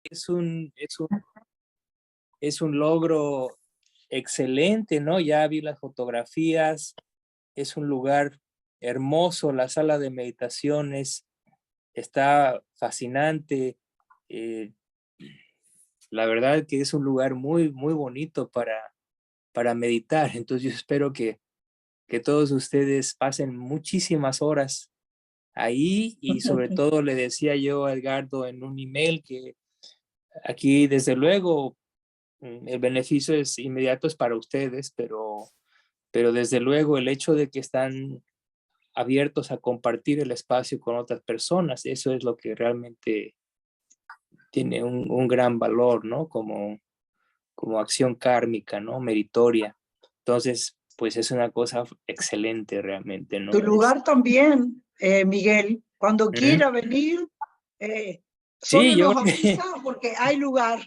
es un logro excelente, ¿no? Ya vi las fotografías, es un lugar hermoso, la sala de meditaciones está fascinante. eh, la verdad que es un lugar muy, muy bonito para meditar. Entonces yo espero que todos ustedes pasen muchísimas horas ahí y sobre todo le decía yo a Edgardo en un email que aquí desde luego el beneficio es inmediato es para ustedes, pero desde luego el hecho de que están abiertos a compartir el espacio con otras personas, eso es lo que realmente tiene un gran valor, ¿no? Como acción kármica, ¿no? Meritoria. Entonces, pues es una cosa excelente realmente, Tu ¿no? lugar también, Miguel, cuando quiera venir, solo Sí, yo nos avisa porque hay lugar.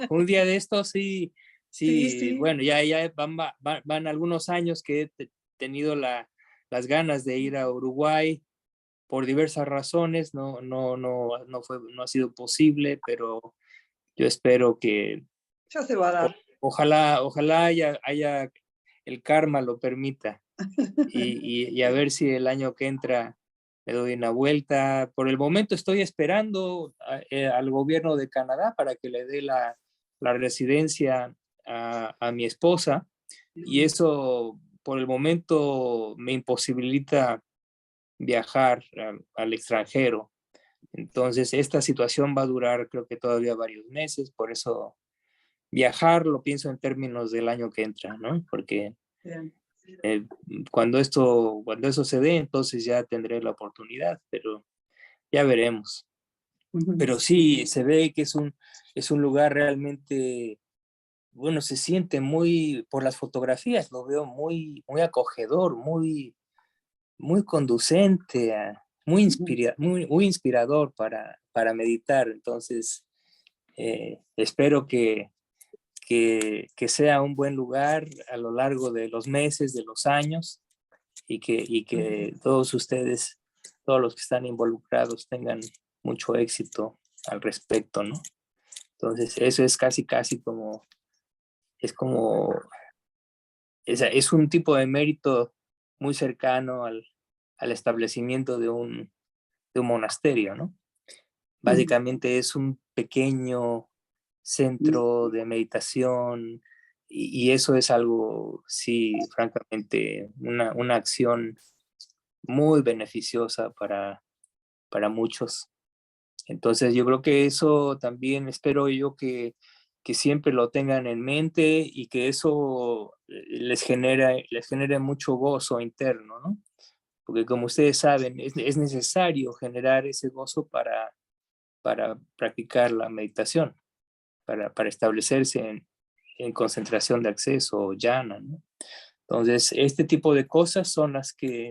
un día de estos sí, Sí, sí, sí. bueno, ya van algunos años que he tenido las ganas de ir a Uruguay por diversas razones, no ha sido posible, pero yo espero que Ya se va a dar. ojalá haya el karma lo permita y a ver si el año que entra me doy una vuelta. Por el momento estoy esperando al gobierno de Canadá para que le dé la residencia a mi esposa y eso por el momento me imposibilita viajar al extranjero. Entonces, esta situación va a durar creo que todavía varios meses, por eso viajar lo pienso en términos del año que entra, ¿no? Porque Bien. eh, cuando eso se dé, entonces ya tendré la oportunidad, pero ya veremos. Pero sí, se ve que es un lugar realmente, bueno, se siente muy, por las fotografías, lo veo muy, muy acogedor, muy, muy conducente, muy inspirador para meditar. Entonces, espero que sea un buen lugar a lo largo de los meses, de los años, y que todos ustedes, todos los que están involucrados, tengan mucho éxito al respecto, ¿no? Entonces, eso es casi es un tipo de mérito muy cercano al establecimiento de un monasterio, ¿no? Básicamente es un pequeño centro de meditación y eso es algo, sí, francamente, una acción muy beneficiosa para muchos. Entonces yo creo que eso también espero yo que siempre lo tengan en mente y que eso les genere mucho gozo interno, ¿no? Porque como ustedes saben, es necesario generar ese gozo para practicar la meditación, para establecerse en concentración de acceso o jhana, ¿no? Entonces, este tipo de cosas son las que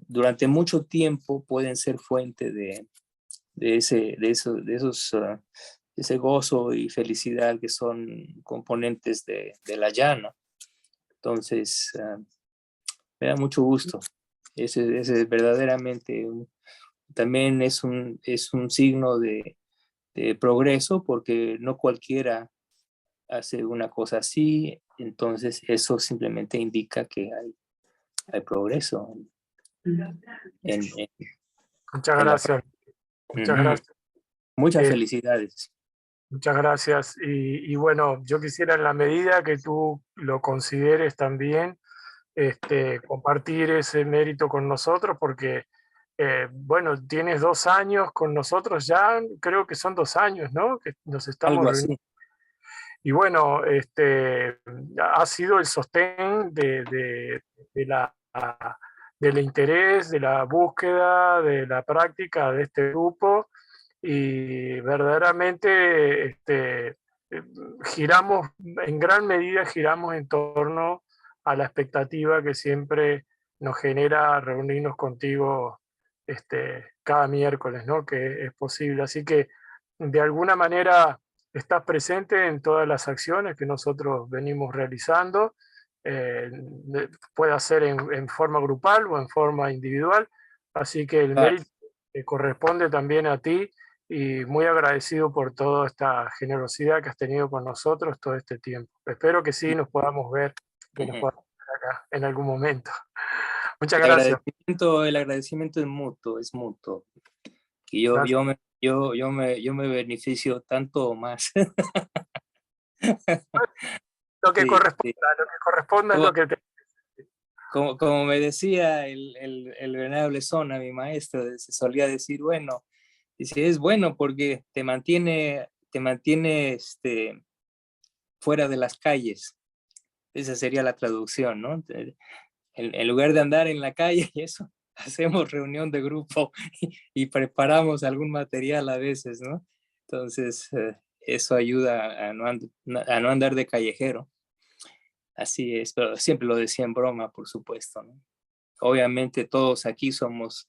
durante mucho tiempo pueden ser fuente ese gozo y felicidad que son componentes de la jhana. Entonces, me da mucho gusto. Ese verdaderamente también es un signo de progreso porque no cualquiera hace una cosa así, entonces eso simplemente indica que hay progreso en, en, Muchas en la gracias. Muchas Ujú. gracias. Muchas felicidades. Muchas gracias. Y bueno, yo quisiera en la medida que tú lo consideres también, compartir ese mérito con nosotros, porque, bueno, tienes 2 años con nosotros ya, creo que son 2 años, ¿no? Que nos estamos Algo reuniendo. así. Y bueno, ha sido el sostén de la, del interés, de la búsqueda, de la práctica de este grupo y verdaderamente giramos, en gran medida giramos en torno a la expectativa que siempre nos genera reunirnos contigo cada miércoles, ¿no? Que es posible. Así que de alguna manera estás presente en todas las acciones que nosotros venimos realizando, puede ser en forma grupal o en forma individual, así que el Claro. mérito corresponde también a ti y muy agradecido por toda esta generosidad que has tenido con nosotros todo este tiempo. Espero que sí nos podamos ver, que nos podamos ver acá en algún momento. Muchas gracias. El agradecimiento es mutuo. Y yo me beneficio tanto o más. Lo que Sí, corresponda, sí. lo que corresponda es lo que te... Como me decía el venerable Sona, mi maestro, se solía decir, bueno, dice, es bueno porque te mantiene fuera de las calles. Esa sería la traducción, ¿no? En lugar de andar en la calle y eso, hacemos reunión de grupo y preparamos algún material a veces, ¿no? Entonces, eso ayuda a no andar de callejero. Así es, pero siempre lo decía en broma, por supuesto, ¿no? Obviamente todos aquí somos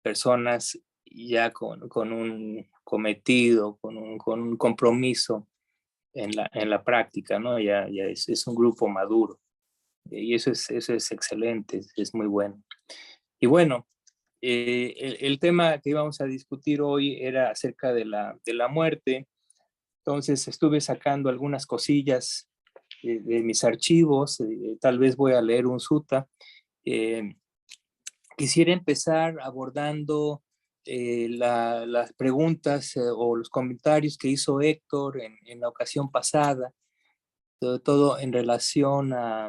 personas ya con un cometido, con un compromiso en la práctica, ¿no? Ya es un grupo maduro. Y eso es excelente, es muy bueno. Y bueno, el tema que íbamos a discutir hoy era acerca de la muerte. Entonces estuve sacando algunas cosillas de mis archivos, tal vez voy a leer un sutta. Quisiera empezar abordando las preguntas o los comentarios que hizo Héctor en la ocasión pasada, todo en relación al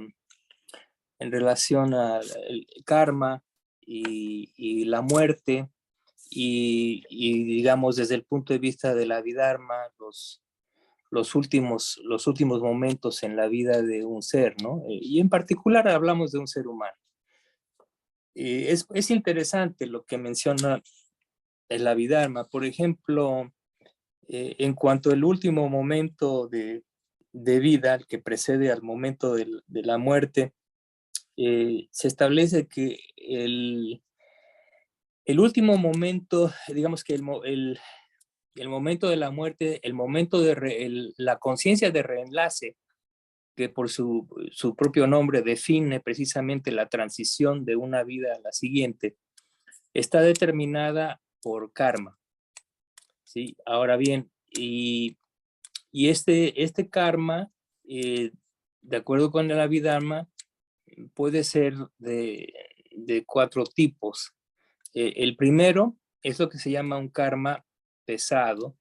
karma y la muerte, y digamos desde el punto de vista de la Abhidharma, los últimos momentos en la vida de un ser, ¿no? Y en particular hablamos de un ser humano. Es interesante lo que menciona el Abhidharma. Por ejemplo, en cuanto al último momento de vida, el que precede al momento de la muerte, se establece que el último momento, digamos que el momento de la muerte, el momento de la conciencia de reenlace, que por su propio nombre define precisamente la transición de una vida a la siguiente, está determinada por karma, ¿sí? Ahora bien, y este karma, de acuerdo con el Abhidharma, puede ser de 4 tipos. El primero es lo que se llama un karma pesado.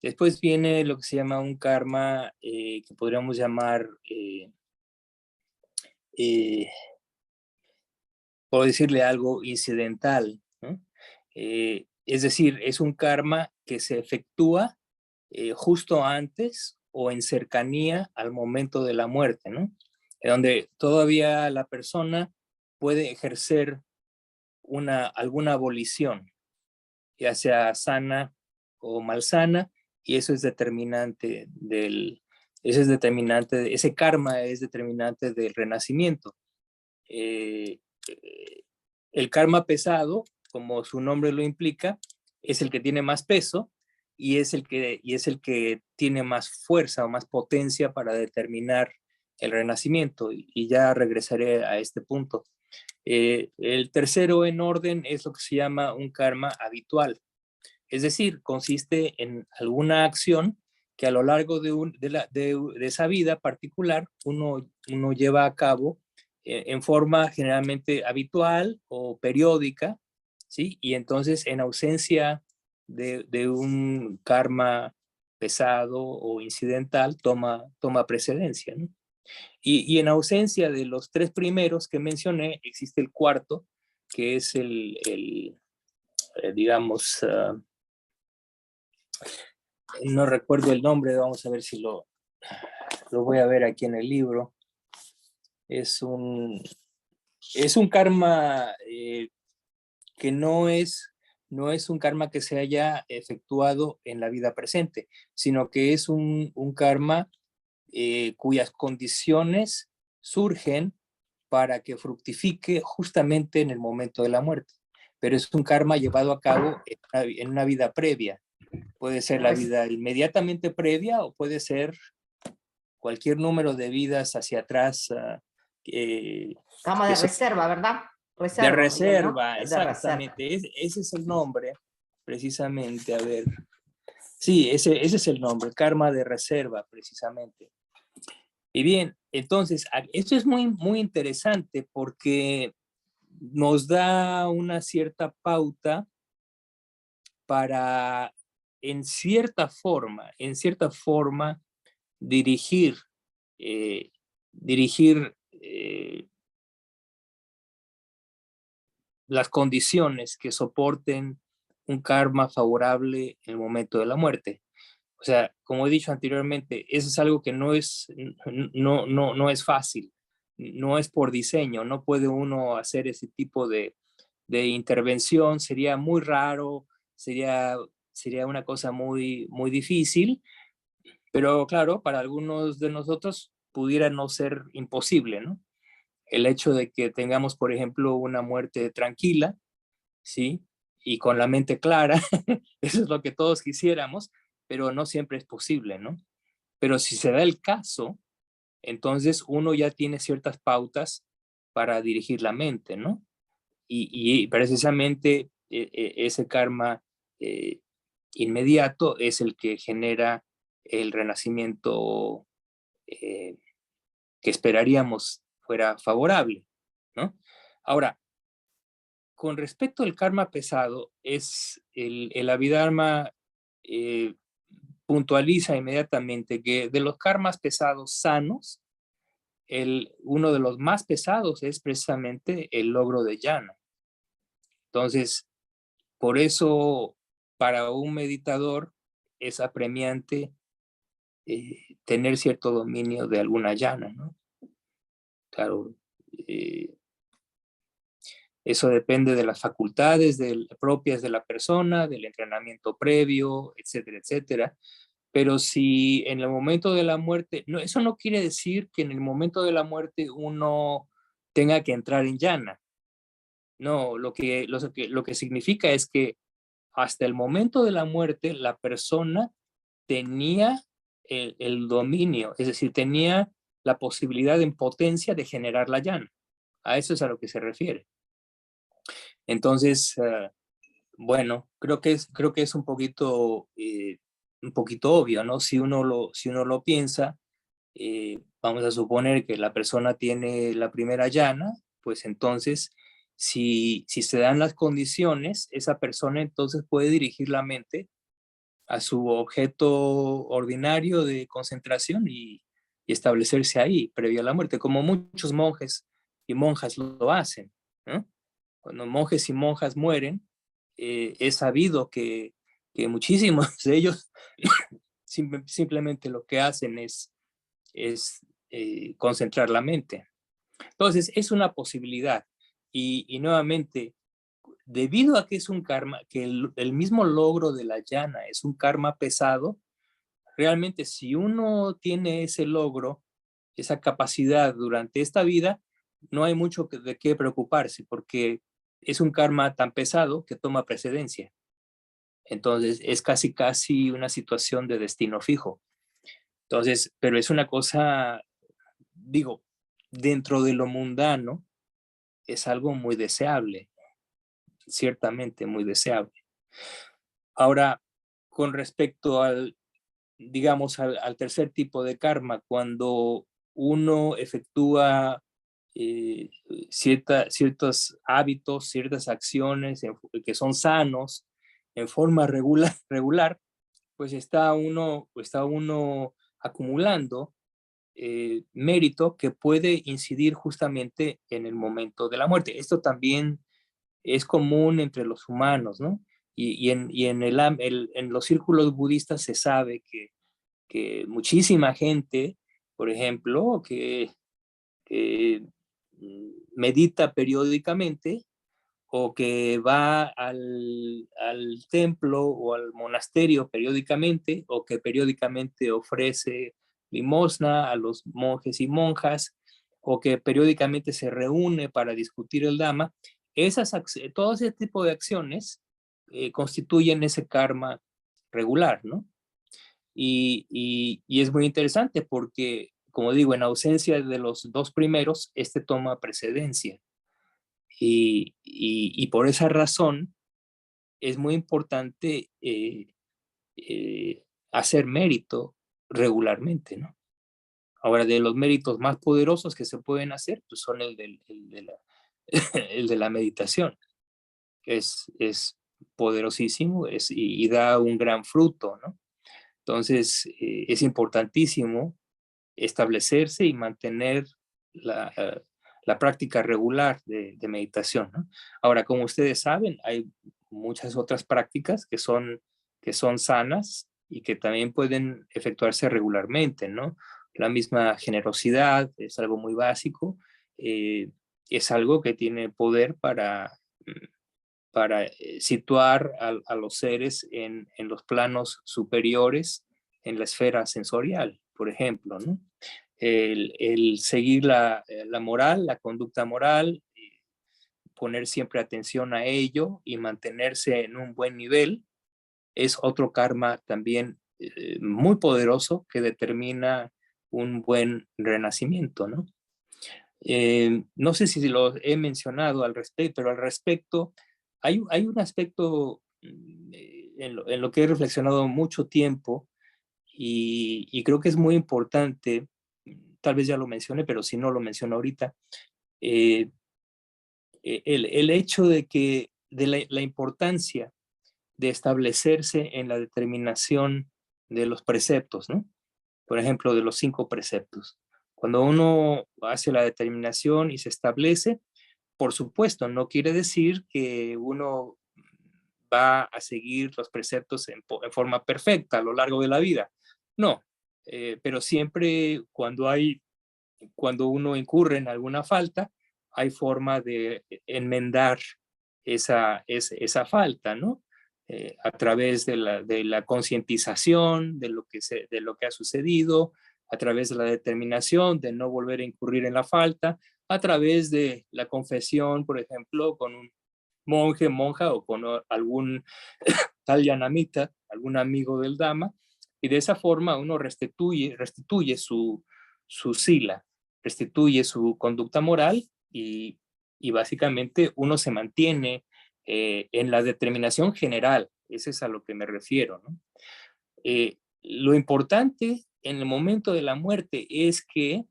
Después viene lo que se llama un karma que podríamos llamar, por decirle algo, incidental, ¿no? Es decir, es un karma que se efectúa justo antes o en cercanía al momento de la muerte, ¿no? Donde todavía la persona puede ejercer alguna abolición, ya sea sana o malsana, y eso es determinante ese karma es determinante del renacimiento. Eh, el karma pesado, como su nombre lo implica, es el que tiene más peso y es el que tiene más fuerza o más potencia para determinar el renacimiento, y ya regresaré a este punto. El tercero en orden es lo que se llama un karma habitual, es decir, consiste en alguna acción que a lo largo de esa vida particular uno lleva a cabo en forma generalmente habitual o periódica, ¿sí? Y entonces en ausencia de un karma pesado o incidental toma precedencia, ¿no? Y en ausencia de los 3 primeros que mencioné, existe el cuarto, que es digamos, no recuerdo el nombre, vamos a ver si lo voy a ver aquí en el libro. Es un karma que no es un karma que se haya efectuado en la vida presente, sino que es un karma cuyas condiciones surgen para que fructifique justamente en el momento de la muerte. Pero es un karma llevado a cabo en una vida previa. Puede ser la vida inmediatamente previa o puede ser cualquier número de vidas hacia atrás. Cama de reserva, ¿verdad? De Reserva, reserva, ¿no? exactamente. Ese es el nombre, precisamente. A ver, Sí, ese es el nombre, karma de reserva, precisamente. Y bien, entonces, esto es muy, muy interesante porque nos da una cierta pauta para, en cierta forma, dirigir, eh, dirigir las condiciones que soporten un karma favorable en el momento de la muerte. O sea, como he dicho anteriormente, eso es algo que no es fácil, no es por diseño, no puede uno hacer ese tipo de intervención, sería muy raro, sería una cosa muy, muy difícil, pero claro, para algunos de nosotros pudiera no ser imposible, ¿no? El hecho de que tengamos, por ejemplo, una muerte tranquila, ¿sí? Y con la mente clara, eso es lo que todos quisiéramos, pero no siempre es posible, ¿no? Pero si se da el caso, entonces uno ya tiene ciertas pautas para dirigir la mente, ¿no? Y precisamente ese karma eh, inmediato es el que genera el renacimiento eh, que esperaríamos fuera favorable, ¿no? Ahora, con respecto al karma pesado, el Abhidharma eh, puntualiza inmediatamente que de los karmas pesados sanos, uno de los más pesados es precisamente el logro de jhana. Entonces, por eso para un meditador es apremiante tener cierto dominio de alguna jhana, ¿no? Claro, eso depende de las facultades propias de la persona, del entrenamiento previo, etcétera, etcétera. Pero si en el momento de la muerte, no, eso no quiere decir que en el momento de la muerte uno tenga que entrar en jhana. No, lo que significa es que hasta el momento de la muerte la persona tenía el dominio, es decir, tenía la posibilidad en potencia de generar la jhana. A eso es a lo que se refiere. Entonces, bueno, creo que es un poquito obvio, ¿no? Si uno lo piensa, vamos a suponer que la persona tiene la primera llana, pues entonces, si se dan las condiciones, esa persona entonces puede dirigir la mente a su objeto ordinario de concentración y establecerse ahí, previo a la muerte, como muchos monjes y monjas lo hacen, ¿no? Cuando monjes y monjas mueren, es sabido que muchísimos de ellos simplemente lo que hacen es concentrar la mente. Entonces, es una posibilidad. Y nuevamente, debido a que es un karma, que el mismo logro de la llana es un karma pesado, realmente si uno tiene ese logro, esa capacidad durante esta vida, no hay mucho de qué preocuparse, porque es un karma tan pesado que toma precedencia. Entonces, es casi una situación de destino fijo. Entonces, pero es una cosa, digo, dentro de lo mundano, es algo muy deseable, ciertamente muy deseable. Ahora, con respecto digamos, al tercer tipo de karma, cuando uno efectúa ciertos hábitos, ciertas acciones que son sanos en forma regular, pues está uno acumulando mérito que puede incidir justamente en el momento de la muerte. Esto también es común entre los humanos, ¿no? Y en los círculos budistas se sabe que muchísima gente, por ejemplo, que medita periódicamente o que va al templo o al monasterio periódicamente o que periódicamente ofrece limosna a los monjes y monjas o que periódicamente se reúne para discutir el Dhamma, todo ese tipo de acciones constituyen ese karma regular, ¿no? Y es muy interesante porque, como digo, en ausencia de los dos primeros, este toma precedencia. Y por esa razón es muy importante hacer mérito regularmente, ¿no? Ahora, de los méritos más poderosos que se pueden hacer, pues son el el de la meditación. Es poderosísimo y da un gran fruto, ¿no? Entonces, es importantísimo establecerse y mantener la práctica regular de meditación, ¿no? Ahora, como ustedes saben, hay muchas otras prácticas que son sanas y que también pueden efectuarse regularmente, ¿no? La misma generosidad es algo muy básico, es algo que tiene poder para situar a los seres en los planos superiores, en la esfera sensorial, por ejemplo, ¿no? El seguir la moral, la conducta moral, poner siempre atención a ello y mantenerse en un buen nivel, es otro karma también muy poderoso que determina un buen renacimiento, ¿no? No sé si lo he mencionado al respecto, pero al respecto hay un aspecto en lo que he reflexionado mucho tiempo y creo que es muy importante, tal vez ya lo mencioné, pero si no lo menciono ahorita, eh, el hecho de que de la importancia de establecerse en la determinación de los preceptos, ¿no? Por ejemplo, de los 5 preceptos. Cuando uno hace la determinación y se establece, por supuesto, no quiere decir que uno va a seguir los preceptos en forma perfecta a lo largo de la vida. No, pero siempre cuando uno incurre en alguna falta, hay forma de enmendar esa falta, ¿no? A través de la concientización de lo que ha sucedido, a través de la determinación de no volver a incurrir en la falta, a través de la confesión, por ejemplo, con un monje, monja o con algún tal yanamita, algún amigo del Dhamma, y de esa forma uno restituye su sila, restituye su conducta moral y básicamente uno se mantiene en la determinación general, eso es a lo que me refiero, ¿no? Lo importante en el momento de la muerte es que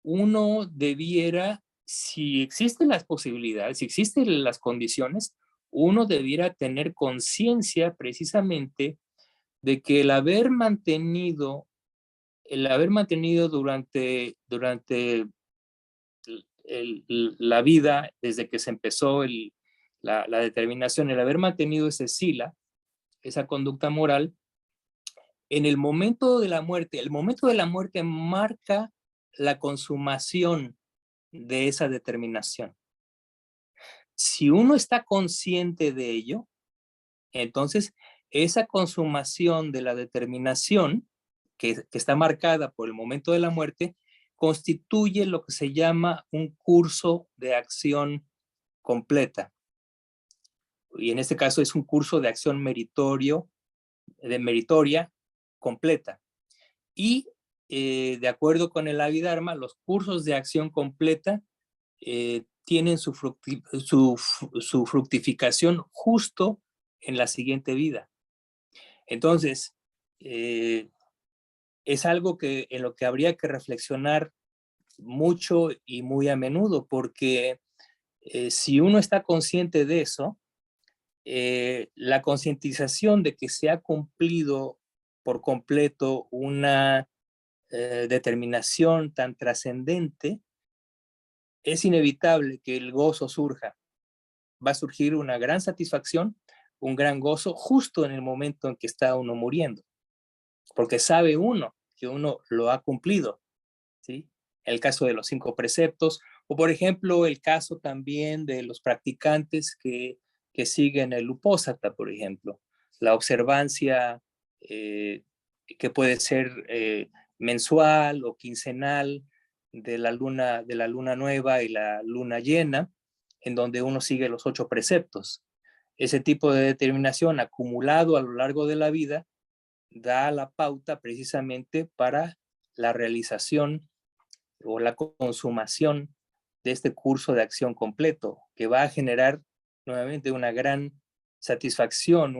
uno debiera, si existen las posibilidades, si existen las condiciones, uno debiera tener conciencia precisamente de que el haber mantenido durante la vida, desde que se empezó la determinación, el haber mantenido ese sila, esa conducta moral, en el momento de la muerte, el momento de la muerte marca la consumación de esa determinación. Si uno está consciente de ello, entonces esa consumación de la determinación que está marcada por el momento de la muerte constituye lo que se llama un curso de acción completa. Y en este caso es un curso de acción meritoria completa. Y de acuerdo con el Abhidharma, los cursos de acción completa tienen su fructificación justo en la siguiente vida. Entonces, es algo en lo que habría que reflexionar mucho y muy a menudo, porque si uno está consciente de eso, la concientización de que se ha cumplido por completo una determinación tan trascendente, es inevitable que el gozo surja. Va a surgir una gran satisfacción, un gran gozo justo en el momento en que está uno muriendo, porque sabe uno que uno lo ha cumplido, ¿sí? El caso de los 5 preceptos, o por ejemplo el caso también de los practicantes que siguen el Uposatha, por ejemplo, la observancia que puede ser mensual o quincenal de la luna nueva y la luna llena, en donde uno sigue los 8 preceptos. Ese tipo de determinación acumulado a lo largo de la vida da la pauta precisamente para la realización o la consumación de este curso de acción completo, que va a generar nuevamente una gran satisfacción,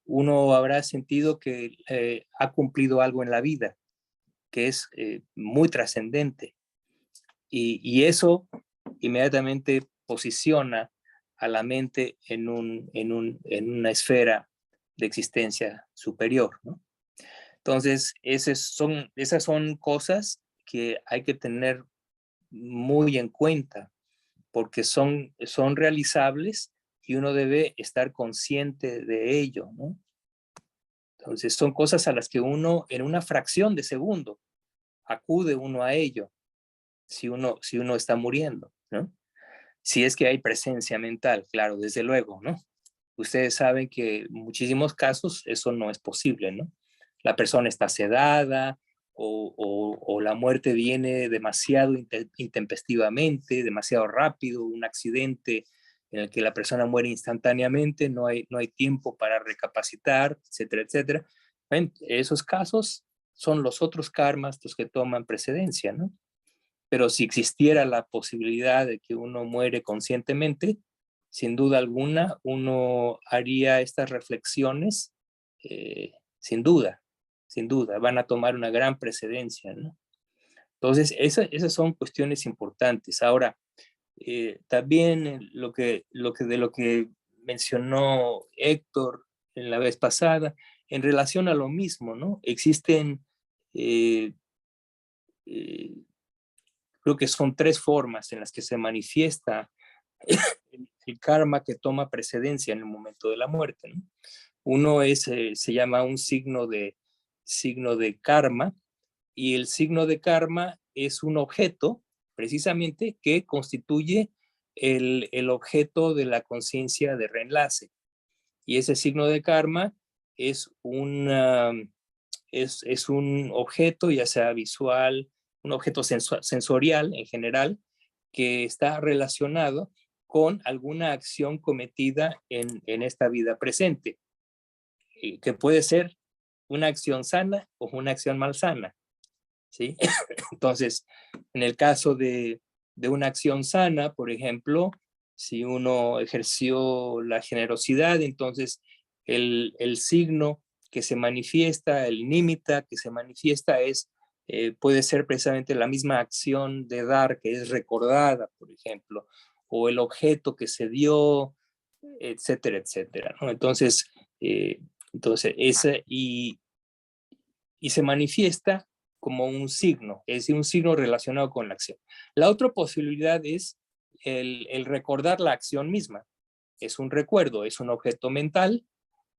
uno habrá sentido que ha cumplido algo en la vida, que es muy trascendente. Y eso inmediatamente posiciona a la mente en una esfera de existencia superior, ¿no? Entonces, esas son cosas que hay que tener muy en cuenta, porque son realizables y uno debe estar consciente de ello, ¿no? Entonces, son cosas a las que uno, en una fracción de segundo, acude uno a ello, si uno está muriendo, ¿no? Si es que hay presencia mental, claro, desde luego, ¿no? Ustedes saben que en muchísimos casos eso no es posible, ¿no? La persona está sedada o la muerte viene demasiado intempestivamente, demasiado rápido, un accidente en el que la persona muere instantáneamente, no hay tiempo para recapacitar, etcétera, etcétera. En esos casos son los otros karmas los que toman precedencia, ¿no? Pero si existiera la posibilidad de que uno muere conscientemente, sin duda alguna, uno haría estas reflexiones, sin duda, van a tomar una gran precedencia, ¿no? Entonces, esas son cuestiones importantes. Ahora, también de lo que mencionó Héctor en la vez pasada, en relación a lo mismo, ¿no? Existen, creo que son 3 formas en las que se manifiesta el karma que toma precedencia en el momento de la muerte, ¿no? Uno se llama un signo de karma, y el signo de karma es un objeto, precisamente, que constituye el objeto de la conciencia de reenlace. Y ese signo de karma es un objeto, ya sea visual, un objeto sensorial en general, que está relacionado con alguna acción cometida en esta vida presente, que puede ser una acción sana o una acción malsana, ¿sí? Entonces, en el caso de una acción sana, por ejemplo, si uno ejerció la generosidad, entonces el signo que se manifiesta, el nímita que se manifiesta puede ser precisamente la misma acción de dar que es recordada, por ejemplo, o el objeto que se dio, etcétera, etcétera, ¿no? Entonces, y se manifiesta como un signo, es decir, un signo relacionado con la acción. La otra posibilidad es el recordar la acción misma. Es un recuerdo, es un objeto mental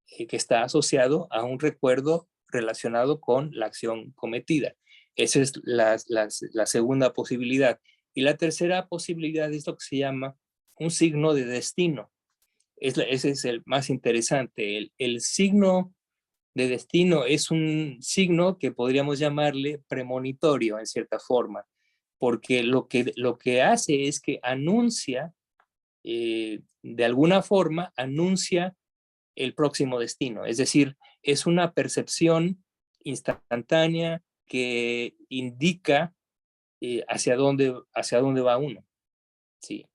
que está asociado a un recuerdo relacionado con la acción cometida. Esa es la segunda posibilidad. Y la tercera posibilidad es lo que se llama un signo de destino. Ese es el más interesante. El signo de destino es un signo que podríamos llamarle premonitorio en cierta forma, porque lo que hace es que anuncia, de alguna forma, anuncia el próximo destino. Es decir, es una percepción instantánea que indica hacia dónde va uno. Sí.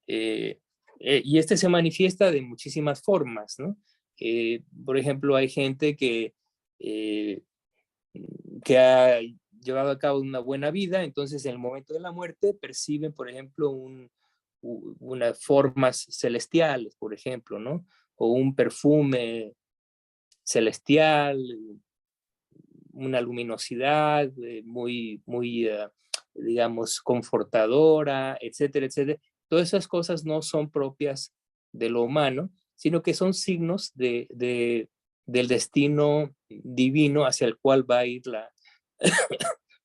Y este se manifiesta de muchísimas formas, ¿no? Por ejemplo, hay gente que ha llevado a cabo una buena vida, entonces en el momento de la muerte perciben, por ejemplo, unas formas celestiales, por ejemplo, ¿no? O un perfume celestial, una luminosidad muy, muy, digamos, confortadora, etcétera, etcétera. Todas esas cosas no son propias de lo humano, sino que son signos del destino divino hacia el cual va a ir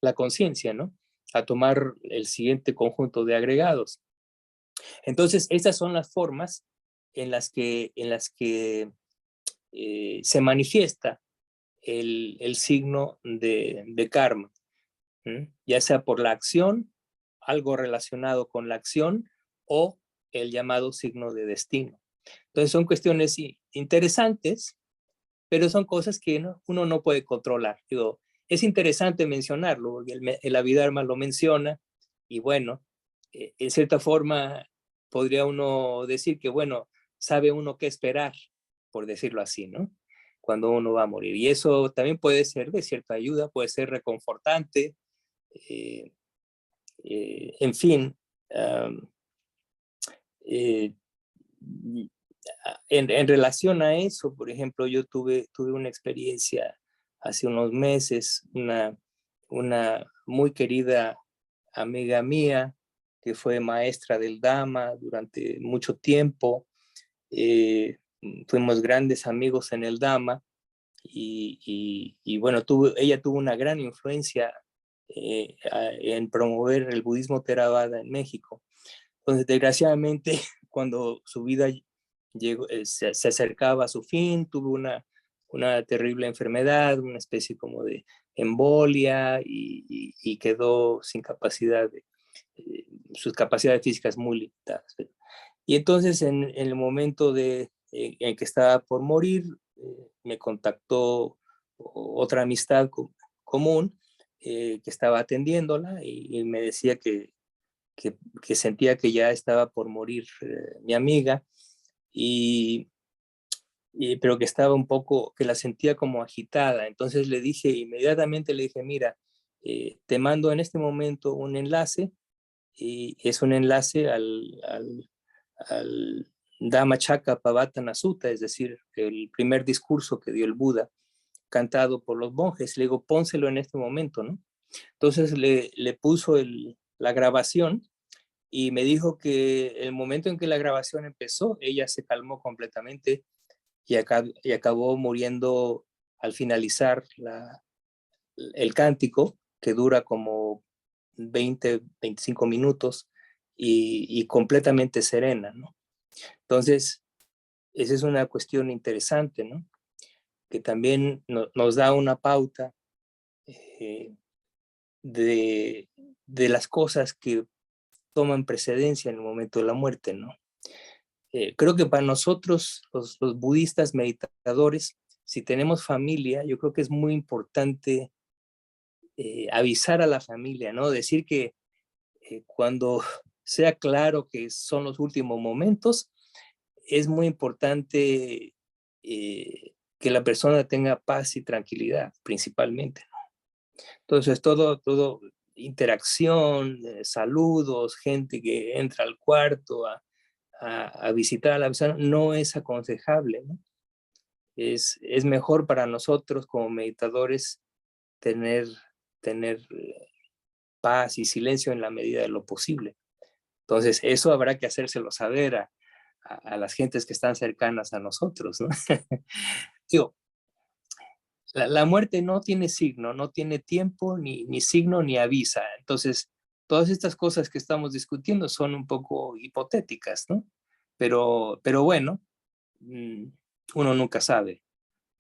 la conciencia, ¿no? A tomar el siguiente conjunto de agregados. Entonces, estas son las formas en las que se manifiesta el signo de karma, ya sea por la acción, algo relacionado con la acción, o el llamado signo de destino. Entonces son cuestiones interesantes, pero son cosas que uno no puede controlar. Digo, es interesante mencionarlo, porque el Abhidharma lo menciona, y bueno, en cierta forma podría uno decir que, bueno, sabe uno qué esperar, por decirlo así, ¿no? cuando uno va a morir. Y eso también puede ser de cierta ayuda, puede ser reconfortante, en fin. Eh, en relación a eso, por ejemplo, yo tuve una experiencia hace unos meses, una muy querida amiga mía que fue maestra del Dhamma durante mucho tiempo. Fuimos grandes amigos en el Dhamma y bueno, ella tuvo una gran influencia en promover el budismo Theravada en México. Entonces, desgraciadamente, cuando su vida se acercaba a su fin, tuvo una terrible enfermedad, una especie como de embolia y quedó sin capacidad, sus capacidades físicas muy limitadas. Y entonces en el momento en que estaba por morir, me contactó otra amistad común que estaba atendiéndola y me decía que sentía que ya estaba por morir mi amiga, pero que estaba un poco, que la sentía como agitada. Entonces inmediatamente le dije, mira, te mando en este momento un enlace, y es un enlace al Dhammacakkappavattana Sutta, es decir, el primer discurso que dio el Buda, cantado por los monjes. Le digo, pónselo en este momento, ¿no? Entonces le puso la grabación y me dijo que el momento en que la grabación empezó, ella se calmó completamente y acabó muriendo al finalizar el cántico, que dura como 20-25 minutos y completamente serena, ¿no? Entonces, esa es una cuestión interesante, ¿no? Que también nos da una pauta de las cosas que toman precedencia en el momento de la muerte, ¿no? Creo que para nosotros, los budistas meditadores, si tenemos familia, yo creo que es muy importante avisar a la familia, ¿no? Decir que cuando sea claro que son los últimos momentos, es muy importante que la persona tenga paz y tranquilidad, principalmente, ¿no? Entonces, todo interacción, saludos, gente que entra al cuarto a visitar a la persona, no es aconsejable, ¿no? Es mejor para nosotros como meditadores tener paz y silencio en la medida de lo posible. Entonces, eso habrá que hacérselo saber a las gentes que están cercanas a nosotros, ¿no? Digo, la muerte no tiene signo, no tiene tiempo, ni signo, ni avisa. Entonces, todas estas cosas que estamos discutiendo son un poco hipotéticas, ¿no? Pero bueno, uno nunca sabe,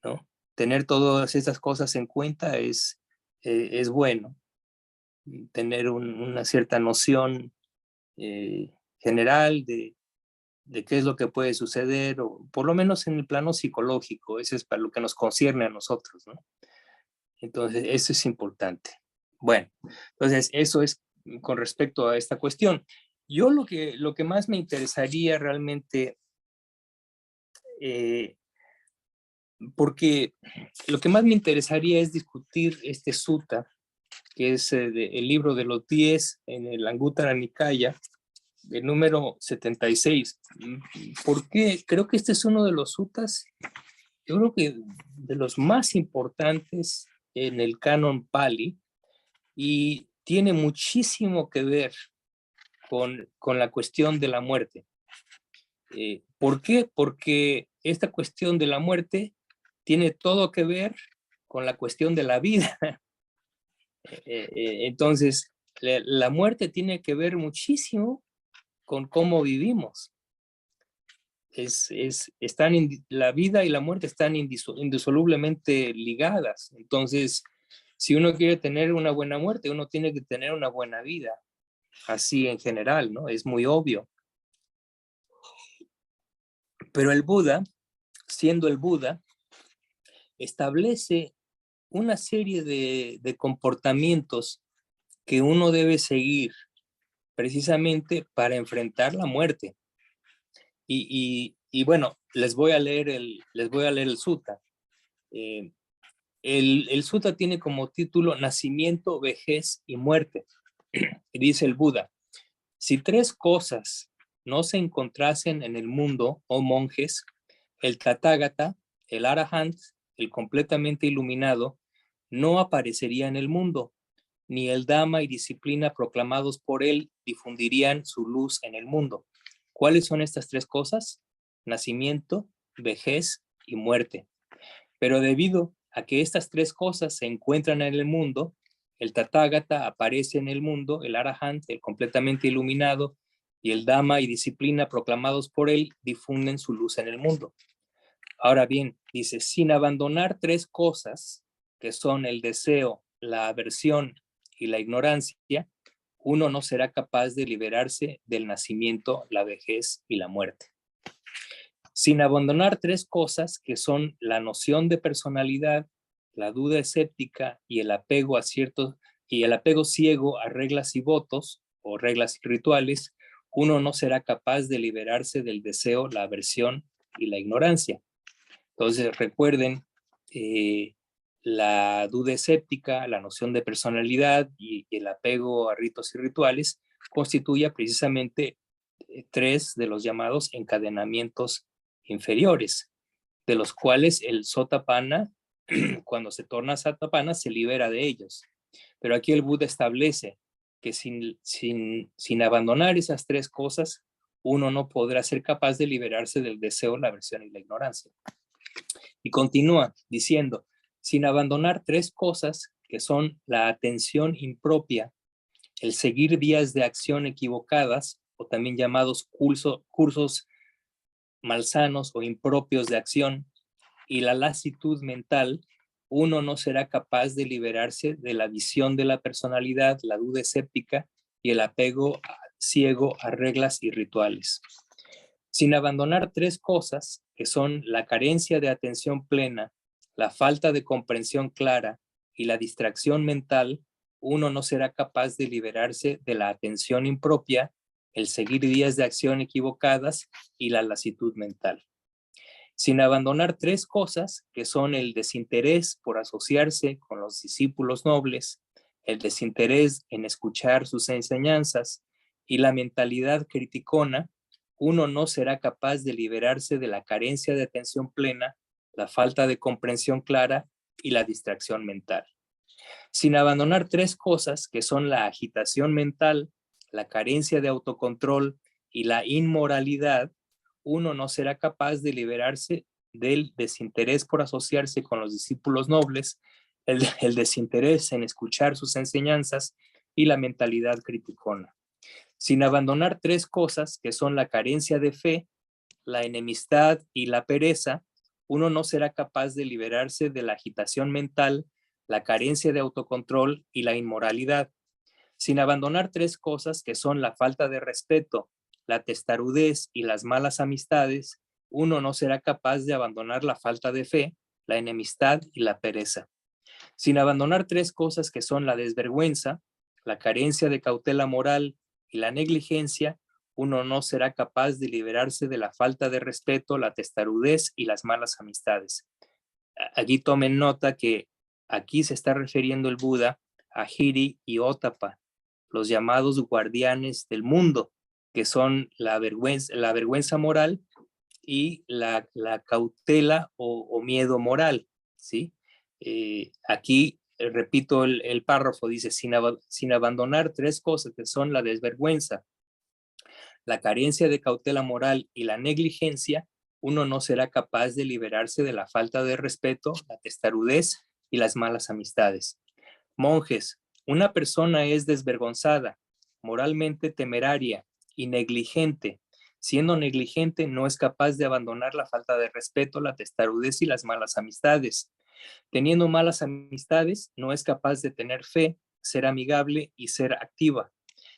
¿no? Tener todas estas cosas en cuenta es bueno. Tener una cierta noción general de qué es lo que puede suceder, o por lo menos en el plano psicológico. Eso es para lo que nos concierne a nosotros, ¿no? Entonces, eso es importante. Bueno, entonces eso es con respecto a esta cuestión. Yo lo que más me interesaría realmente, porque lo que más me interesaría es discutir este sutta, que es el libro de los 10 en el Anguttara Nikaya, el número 76. ¿Por qué? Creo que este es uno de los suttas, yo creo que de los más importantes en el canon Pali, y tiene muchísimo que ver con la cuestión de la muerte. ¿Por qué? Porque esta cuestión de la muerte tiene todo que ver con la cuestión de la vida. Entonces, la muerte tiene que ver muchísimo con cómo vivimos. La vida y la muerte están indisolublemente ligadas. Entonces, si uno quiere tener una buena muerte, uno tiene que tener una buena vida. Así en general, ¿no? Es muy obvio. Pero el Buda, siendo el Buda, establece una serie de comportamientos que uno debe seguir precisamente para enfrentar la muerte. Y bueno, les voy a leer el sutta. El sutta tiene como título Nacimiento, Vejez y Muerte. Y dice el Buda, si 3 cosas no se encontrasen en el mundo, oh monjes, el Tathagata, el Arahant, el completamente iluminado, no aparecería en el mundo, ni el Dhamma y disciplina proclamados por él difundirían su luz en el mundo. ¿Cuáles son estas 3 cosas? Nacimiento, vejez y muerte. Pero debido a que estas 3 cosas se encuentran en el mundo, el Tathagata aparece en el mundo, el Arahant, el completamente iluminado, y el Dhamma y disciplina proclamados por él difunden su luz en el mundo. Ahora bien, dice, sin abandonar 3 cosas, que son el deseo, la aversión y la ignorancia, uno no será capaz de liberarse del nacimiento, la vejez y la muerte. Sin abandonar 3 cosas, que son la noción de personalidad, la duda escéptica y el apego ciego a reglas y votos o reglas y rituales, uno no será capaz de liberarse del deseo, la aversión y la ignorancia. Entonces recuerden, la duda escéptica, la noción de personalidad y el apego a ritos y rituales constituye precisamente 3 de los llamados encadenamientos inferiores, de los cuales el Sotapanna, cuando se torna Satapana, se libera de ellos. Pero aquí el Buda establece que sin abandonar esas 3 cosas, uno no podrá ser capaz de liberarse del deseo, la aversión y la ignorancia. Y continúa diciendo, sin abandonar 3 cosas, que son la atención impropia, el seguir vías de acción equivocadas, o también llamados cursos malsanos o impropios de acción, y la lasitud mental, uno no será capaz de liberarse de la visión de la personalidad, la duda escéptica y el apego ciego a reglas y rituales. Sin abandonar 3 cosas, que son la carencia de atención plena, la falta de comprensión clara y la distracción mental, uno no será capaz de liberarse de la atención impropia, el seguir vías de acción equivocadas y la lasitud mental. Sin abandonar 3 cosas, que son el desinterés por asociarse con los discípulos nobles, el desinterés en escuchar sus enseñanzas y la mentalidad criticona, uno no será capaz de liberarse de la carencia de atención plena, la falta de comprensión clara y la distracción mental. Sin abandonar 3 cosas, que son la agitación mental, la carencia de autocontrol y la inmoralidad, uno no será capaz de liberarse del desinterés por asociarse con los discípulos nobles, el desinterés en escuchar sus enseñanzas y la mentalidad criticona. Sin abandonar 3 cosas, que son la carencia de fe, la enemistad y la pereza, uno no será capaz de liberarse de la agitación mental, la carencia de autocontrol y la inmoralidad. Sin abandonar 3 cosas, que son la falta de respeto, la testarudez y las malas amistades, uno no será capaz de abandonar la falta de fe, la enemistad y la pereza. Sin abandonar 3 cosas, que son la desvergüenza, la carencia de cautela moral y la negligencia, uno no será capaz de liberarse de la falta de respeto, la testarudez y las malas amistades. Aquí tomen nota que aquí se está refiriendo el Buda a Hiri y Ottappa, los llamados guardianes del mundo, que son la vergüenza moral y la cautela o miedo moral, ¿sí? Aquí, repito el párrafo, dice, sin abandonar 3 cosas, que son la desvergüenza, la carencia de cautela moral y la negligencia, uno no será capaz de liberarse de la falta de respeto, la testarudez y las malas amistades. Monjes, una persona es desvergonzada, moralmente temeraria y negligente. Siendo negligente, no es capaz de abandonar la falta de respeto, la testarudez y las malas amistades. Teniendo malas amistades, no es capaz de tener fe, ser amigable y ser activa.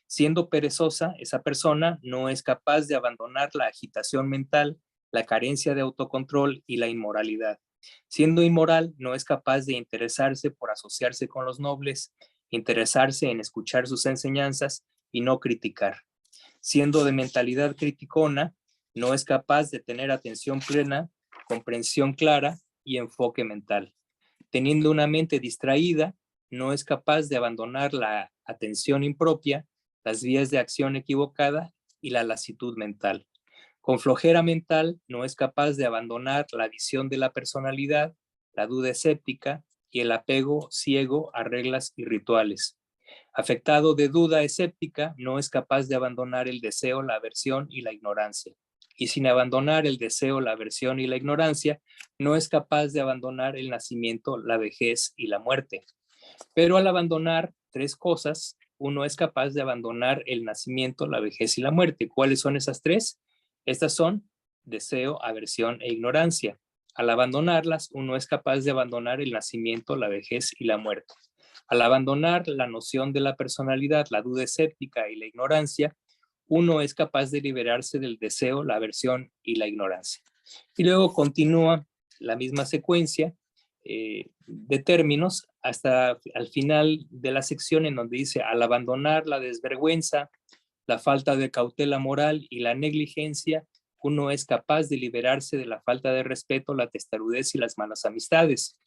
Siendo perezosa, esa persona no es capaz de abandonar la agitación mental, la carencia de autocontrol y la inmoralidad. Siendo inmoral, no es capaz de interesarse por asociarse con los nobles, interesarse en escuchar sus enseñanzas y no criticar. Siendo de mentalidad criticona, no es capaz de tener atención plena, comprensión clara y enfoque mental. Teniendo una mente distraída, no es capaz de abandonar la atención impropia, las vías de acción equivocada y la lasitud mental. Con flojera mental, no es capaz de abandonar la visión de la personalidad, la duda escéptica y el apego ciego a reglas y rituales. Afectado de duda escéptica, no es capaz de abandonar el deseo, la aversión y la ignorancia. Y sin abandonar el deseo, la aversión y la ignorancia, no es capaz de abandonar el nacimiento, la vejez y la muerte. Pero al abandonar tres cosas, uno es capaz de abandonar el nacimiento, la vejez y la muerte. ¿Cuáles son esas tres? Estas son deseo, aversión e ignorancia. Al abandonarlas, uno es capaz de abandonar el nacimiento, la vejez y la muerte. Al abandonar la noción de la personalidad, la duda escéptica y la ignorancia, uno es capaz de liberarse del deseo, la aversión y la ignorancia. Y luego continúa la misma secuencia de términos hasta al final de la sección en donde dice, al abandonar la desvergüenza, la falta de cautela moral y la negligencia, uno es capaz de liberarse de la falta de respeto, la testarudez y las malas amistades.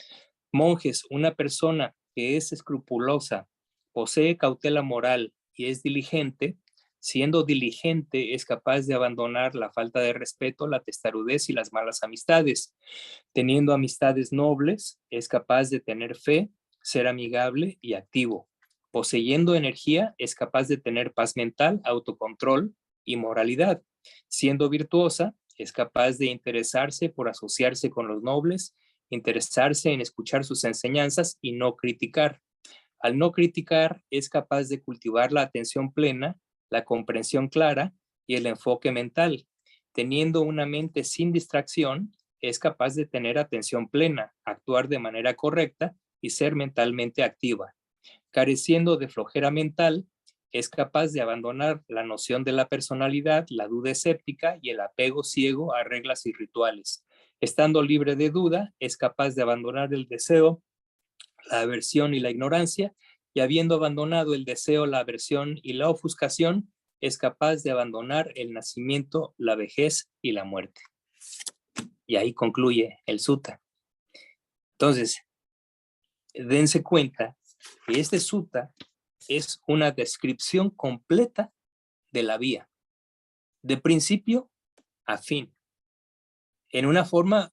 Monjes, una persona que es escrupulosa, posee cautela moral y es diligente, siendo diligente es capaz de abandonar la falta de respeto, la testarudez y las malas amistades. Teniendo amistades nobles, es capaz de tener fe, ser amigable y activo. Poseyendo energía, es capaz de tener paz mental, autocontrol y moralidad. Siendo virtuosa, es capaz de interesarse por asociarse con los nobles, interesarse en escuchar sus enseñanzas y no criticar. Al no criticar, es capaz de cultivar la atención plena, la comprensión clara y el enfoque mental. Teniendo una mente sin distracción, es capaz de tener atención plena, actuar de manera correcta y ser mentalmente activa. Careciendo de flojera mental, es capaz de abandonar la noción de la personalidad, la duda escéptica y el apego ciego a reglas y rituales. Estando libre de duda, es capaz de abandonar el deseo, la aversión y la ignorancia, y habiendo abandonado el deseo, la aversión y la ofuscación, es capaz de abandonar el nacimiento, la vejez y la muerte. Y ahí concluye el sutta. Entonces, dense cuenta que este sutta es una descripción completa de la vía, de principio a fin, en una forma,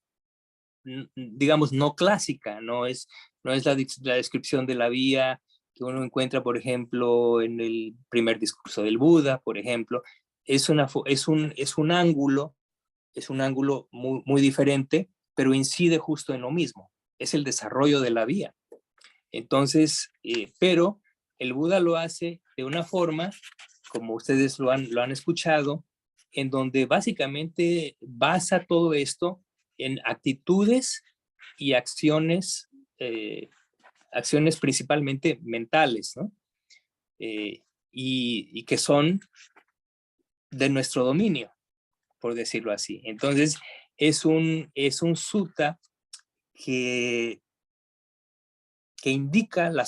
digamos, no clásica, no es la descripción de la vía que uno encuentra, por ejemplo, en el primer discurso del Buda, por ejemplo. Es un ángulo muy, muy diferente, pero incide justo en lo mismo. Es el desarrollo de la vía. Entonces, pero el Buda lo hace de una forma, como ustedes lo han escuchado, en donde básicamente basa todo esto en actitudes y acciones, acciones principalmente mentales, ¿no? Y que son de nuestro dominio, por decirlo así. Entonces, es un sutta que indica la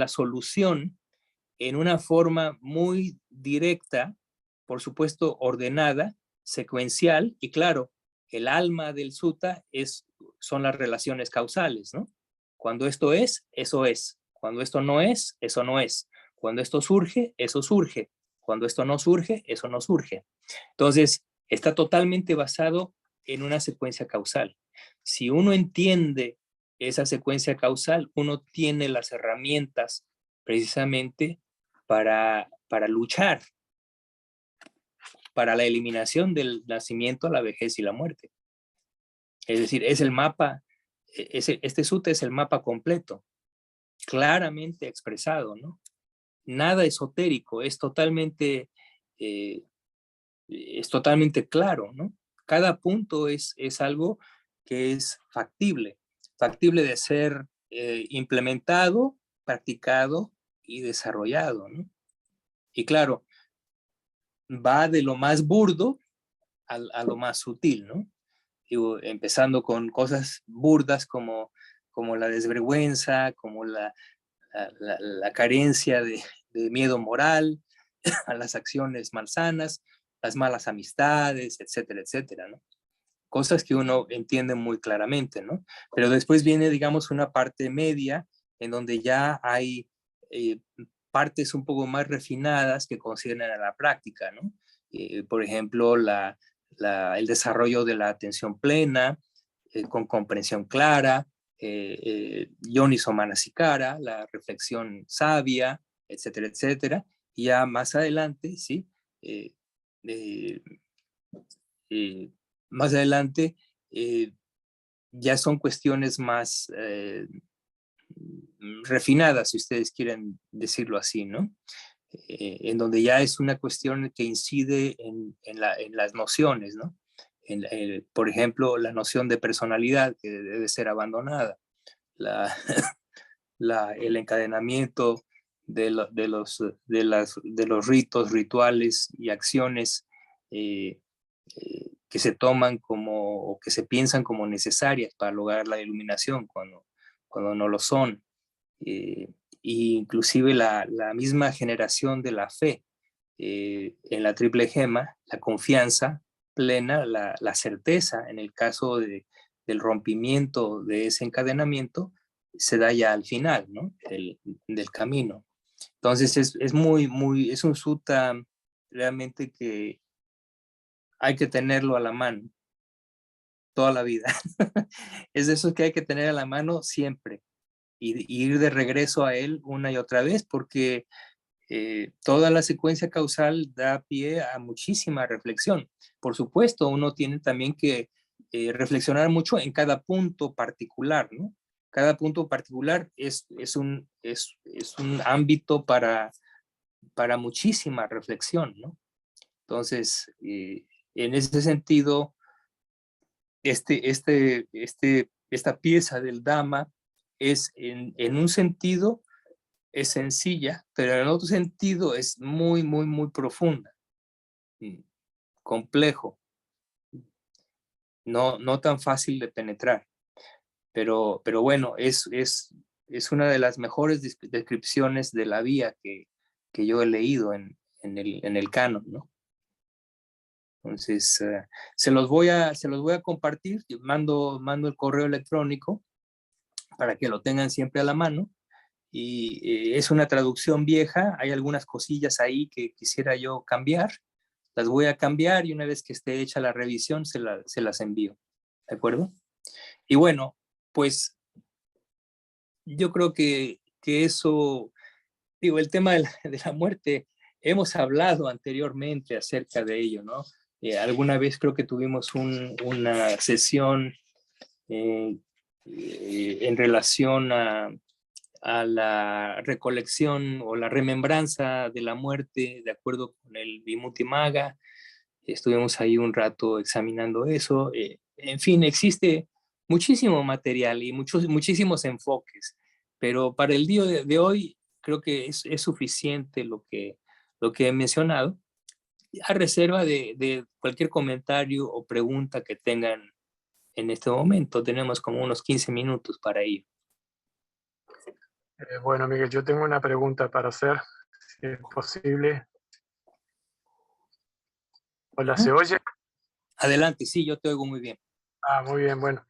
solución en una forma muy directa, por supuesto ordenada, secuencial, y claro, el alma del sutta son las relaciones causales, ¿no? Cuando esto es, eso es. Cuando esto no es, eso no es. Cuando esto surge, eso surge. Cuando esto no surge, eso no surge. Entonces, está totalmente basado en una secuencia causal. Si uno entiende esa secuencia causal, uno tiene las herramientas precisamente para luchar, para la eliminación del nacimiento, la vejez y la muerte. Es decir, es el mapa, este sutta es el mapa completo, claramente expresado, ¿no? Nada esotérico, es totalmente claro, ¿no? Cada punto es algo que es factible de ser implementado, practicado y desarrollado, ¿no? Y claro, va de lo más burdo a lo más sutil, ¿no? Digo, empezando con cosas burdas como la desvergüenza, como la carencia de miedo moral a las acciones malsanas, las malas amistades, etcétera, etcétera, ¿no? cosas que uno entiende muy claramente, ¿no? Pero después viene, digamos, una parte media en donde ya hay partes un poco más refinadas que conciernen a la práctica, ¿no? Por ejemplo, el desarrollo de la atención plena, con comprensión clara, Yoniso Manasikara, la reflexión sabia, etcétera, etcétera. Y ya más adelante, ¿sí? Más adelante ya son cuestiones más refinadas, si ustedes quieren decirlo así, ¿no? En donde ya es una cuestión que incide en las nociones, ¿no? Por ejemplo, la noción de personalidad que debe ser abandonada, el encadenamiento de los ritos, rituales y acciones que se toman como, o que se piensan como necesarias para lograr la iluminación cuando no lo son. E inclusive la misma generación de la fe en la triple gema, la confianza plena, la certeza en el caso del rompimiento de ese encadenamiento, se da ya al final, ¿no? del camino. Entonces es un sutta realmente que hay que tenerlo a la mano toda la vida. Es de esos que hay que tener a la mano siempre y ir de regreso a él una y otra vez, porque toda la secuencia causal da pie a muchísima reflexión. Por supuesto, uno tiene también que reflexionar mucho en cada punto particular, ¿no? Cada punto particular es un ámbito para muchísima reflexión, ¿no? Entonces, en ese sentido, esta pieza del Dhamma es en un sentido es sencilla, pero en otro sentido es muy, muy, muy profunda, complejo, no tan fácil de penetrar. Pero bueno, es una de las mejores descripciones de la vía que yo he leído en el canon, ¿no? Entonces, se los voy a compartir, mando el correo electrónico para que lo tengan siempre a la mano. Y es una traducción vieja, hay algunas cosillas ahí que quisiera yo cambiar, las voy a cambiar y una vez que esté hecha la revisión se las envío, ¿de acuerdo? Y bueno, pues yo creo que eso, digo, el tema de la muerte, hemos hablado anteriormente acerca de ello, ¿no? Alguna vez creo que tuvimos una sesión en relación a la recolección o la remembranza de la muerte de acuerdo con el Vimuttimagga. Estuvimos ahí un rato examinando eso. En fin, existe muchísimo material y muchísimos enfoques, pero para el día de hoy creo que es suficiente lo que he mencionado, a reserva de cualquier comentario o pregunta que tengan en este momento. Tenemos como unos 15 minutos para ello. Bueno, Miguel, yo tengo una pregunta para hacer, si es posible. Hola, ¿se oye? Adelante, sí, yo te oigo muy bien. Ah, muy bien, bueno.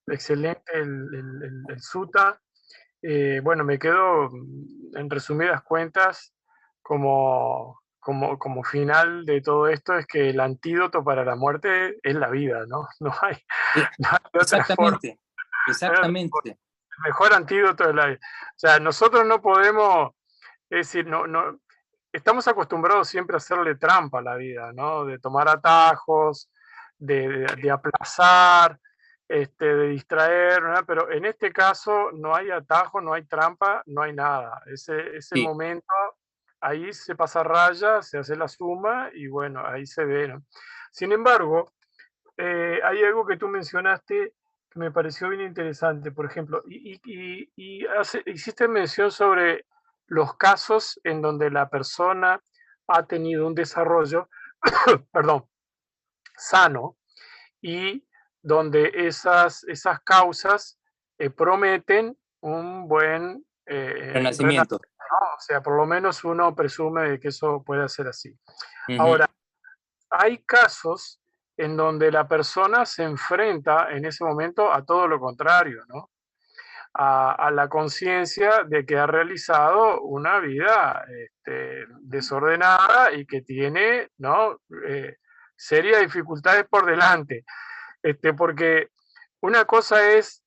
Excelente el sutta. Bueno, me quedo, en resumidas cuentas, como final de todo esto, es que el antídoto para la muerte es la vida, ¿no? No hay otra forma. Exactamente. El mejor antídoto es la vida. O sea, nosotros no podemos, es decir, no, estamos acostumbrados siempre a hacerle trampa a la vida, ¿no? De tomar atajos, de aplazar, de distraer, ¿no? Pero en este caso no hay atajo, no hay trampa, no hay nada. Ese Sí. momento, ahí se pasa raya, se hace la suma y bueno, ahí se ve, ¿no? Sin embargo, hay algo que tú mencionaste que me pareció bien interesante, por ejemplo, hiciste mención sobre los casos en donde la persona ha tenido un desarrollo, perdón, sano, y donde esas causas prometen un buen Renacimiento. ¿no? O sea, por lo menos uno presume de que eso puede ser así. Uh-huh. Ahora, hay casos en donde la persona se enfrenta en ese momento a todo lo contrario, ¿no? A la conciencia de que ha realizado una vida desordenada y que tiene, ¿no? Serias dificultades por delante. Porque una cosa es,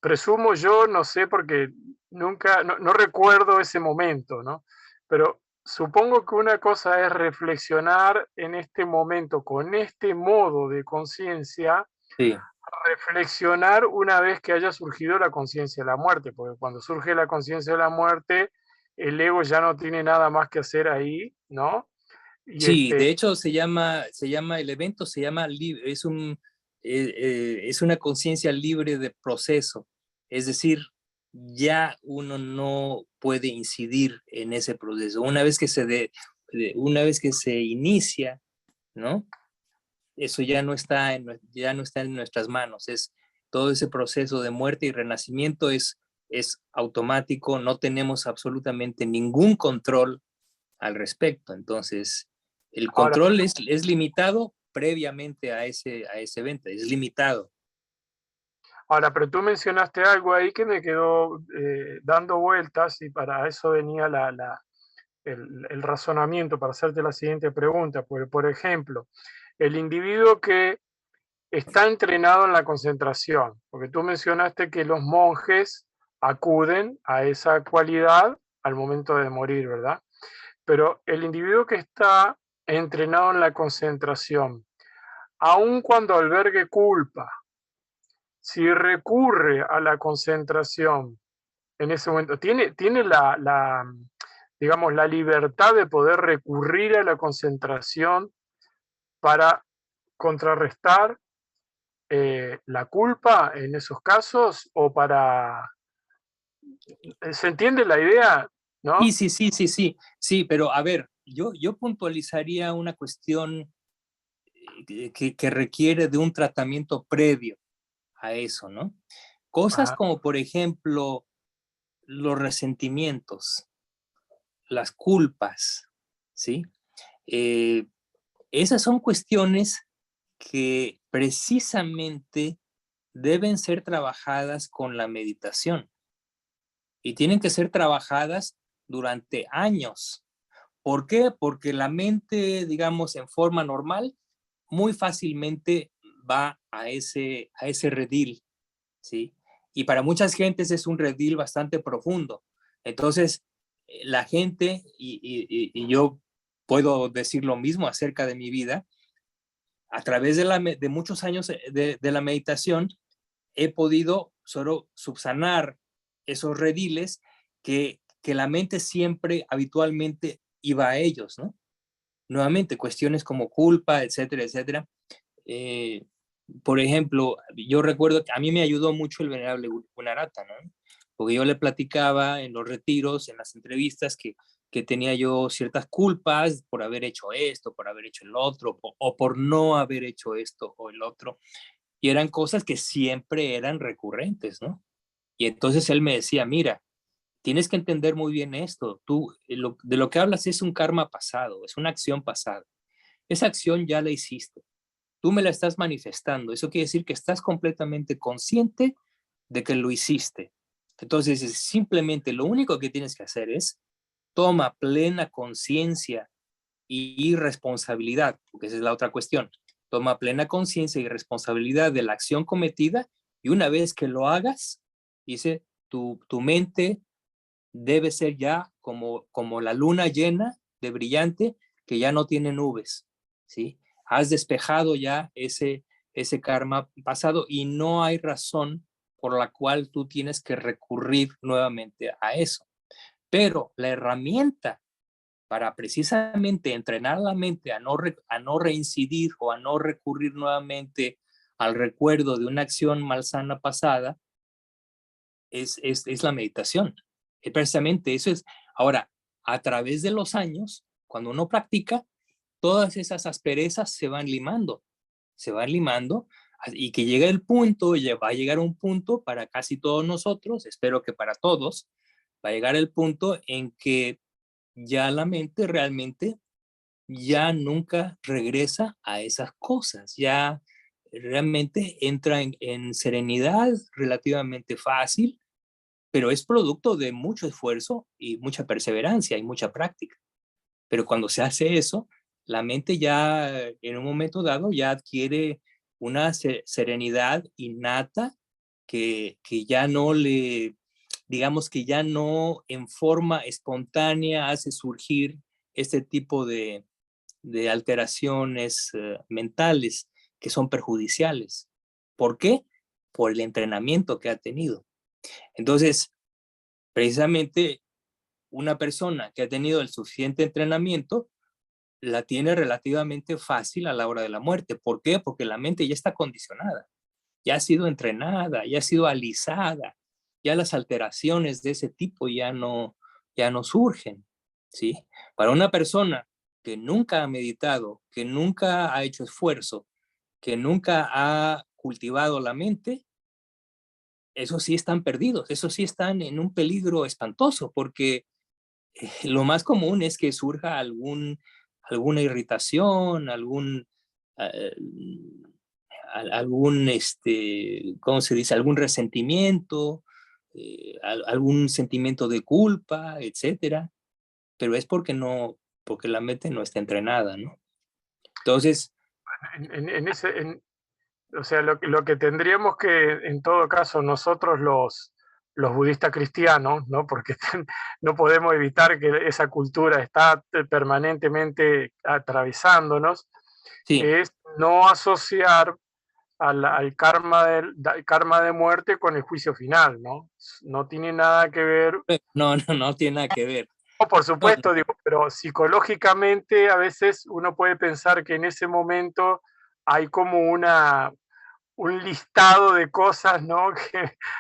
presumo yo, no sé, porque nunca, no recuerdo ese momento, ¿no? Pero supongo que una cosa es reflexionar en este momento con este modo de conciencia, Sí. reflexionar una vez que haya surgido la conciencia de la muerte, porque cuando surge la conciencia de la muerte, el ego ya no tiene nada más que hacer ahí, ¿no? Y Sí, de hecho el evento se llama, es una conciencia libre de proceso, es decir, ya uno no puede incidir en ese proceso. Una vez que una vez que se inicia, ¿no? Eso ya no está en nuestras manos. Todo ese proceso de muerte y renacimiento es automático, no tenemos absolutamente ningún control al respecto. Entonces, el ahora, control es limitado previamente a ese evento, es limitado. Ahora, pero tú mencionaste algo ahí que me quedó dando vueltas y para eso venía el razonamiento para hacerte la siguiente pregunta. Por ejemplo, el individuo que está entrenado en la concentración, porque tú mencionaste que los monjes acuden a esa cualidad al momento de morir, ¿verdad? Pero el individuo que está entrenado en la concentración, aun cuando albergue culpa, si recurre a la concentración en ese momento, tiene digamos, la libertad de poder recurrir a la concentración para contrarrestar la culpa en esos casos o para... ¿Se entiende la idea? ¿No? Sí, pero a ver, yo puntualizaría una cuestión que requiere de un tratamiento previo a eso, ¿no? Cosas Ajá. como, por ejemplo, los resentimientos, las culpas, ¿sí? Esas son cuestiones que precisamente deben ser trabajadas con la meditación y tienen que ser trabajadas durante años. ¿Por qué? Porque la mente, digamos, en forma normal, muy fácilmente va a ese redil, ¿sí? Y para muchas gentes es un redil bastante profundo. Entonces, la gente, y yo puedo decir lo mismo acerca de mi vida, a través de muchos años de la meditación, he podido solo subsanar esos rediles que la mente siempre habitualmente iba a ellos, ¿no? Nuevamente, cuestiones como culpa, etcétera, etcétera. Por ejemplo, yo recuerdo que a mí me ayudó mucho el venerable Gunaratha, ¿no? Porque yo le platicaba en los retiros, en las entrevistas, que tenía yo ciertas culpas por haber hecho esto, por haber hecho el otro, o por no haber hecho esto o el otro. Y eran cosas que siempre eran recurrentes, ¿no? Y entonces él me decía, mira, tienes que entender muy bien esto. Tú, de lo que hablas es un karma pasado, es una acción pasada. Esa acción ya la hiciste. Tú me la estás manifestando. Eso quiere decir que estás completamente consciente de que lo hiciste. Entonces, simplemente lo único que tienes que hacer es toma plena conciencia y responsabilidad, porque esa es la otra cuestión. Toma plena conciencia y responsabilidad de la acción cometida y una vez que lo hagas, dice, tu mente debe ser ya como la luna llena de brillante que ya no tiene nubes, ¿sí? Has despejado ya ese karma pasado y no hay razón por la cual tú tienes que recurrir nuevamente a eso. Pero la herramienta para precisamente entrenar la mente a no reincidir o a no recurrir nuevamente al recuerdo de una acción malsana pasada es la meditación. Precisamente eso es. Ahora, a través de los años, cuando uno practica, todas esas asperezas se van limando y que llega el punto, va a llegar un punto para casi todos nosotros, espero que para todos, va a llegar el punto en que ya la mente realmente ya nunca regresa a esas cosas, ya realmente entra en serenidad relativamente fácil, pero es producto de mucho esfuerzo y mucha perseverancia y mucha práctica. Pero cuando se hace eso, la mente ya en un momento dado ya adquiere una serenidad innata que ya no le, digamos que ya no en forma espontánea hace surgir este tipo de alteraciones mentales que son perjudiciales. ¿Por qué? Por el entrenamiento que ha tenido. Entonces, precisamente una persona que ha tenido el suficiente entrenamiento la tiene relativamente fácil a la hora de la muerte. ¿Por qué? Porque la mente ya está condicionada, ya ha sido entrenada, ya ha sido alisada, ya las alteraciones de ese tipo ya no surgen, ¿sí? Para una persona que nunca ha meditado, que nunca ha hecho esfuerzo, que nunca ha cultivado la mente, esos sí están perdidos, esos sí están en un peligro espantoso, porque lo más común es que surja alguna irritación, eh, ¿cómo se dice? Algún resentimiento, algún sentimiento de culpa, etcétera. Pero es porque la mente no está entrenada, ¿no? Entonces, O sea, lo que tendríamos que, en todo caso, nosotros los budistas cristianos, ¿no? Porque no podemos evitar que esa cultura está permanentemente atravesándonos, sí, es no asociar al karma de muerte con el juicio final, ¿no? No tiene nada que ver. no tiene nada que ver. No, por No, supuesto, digo, pero psicológicamente a veces uno puede pensar que en ese momento hay como un listado de cosas, ¿no?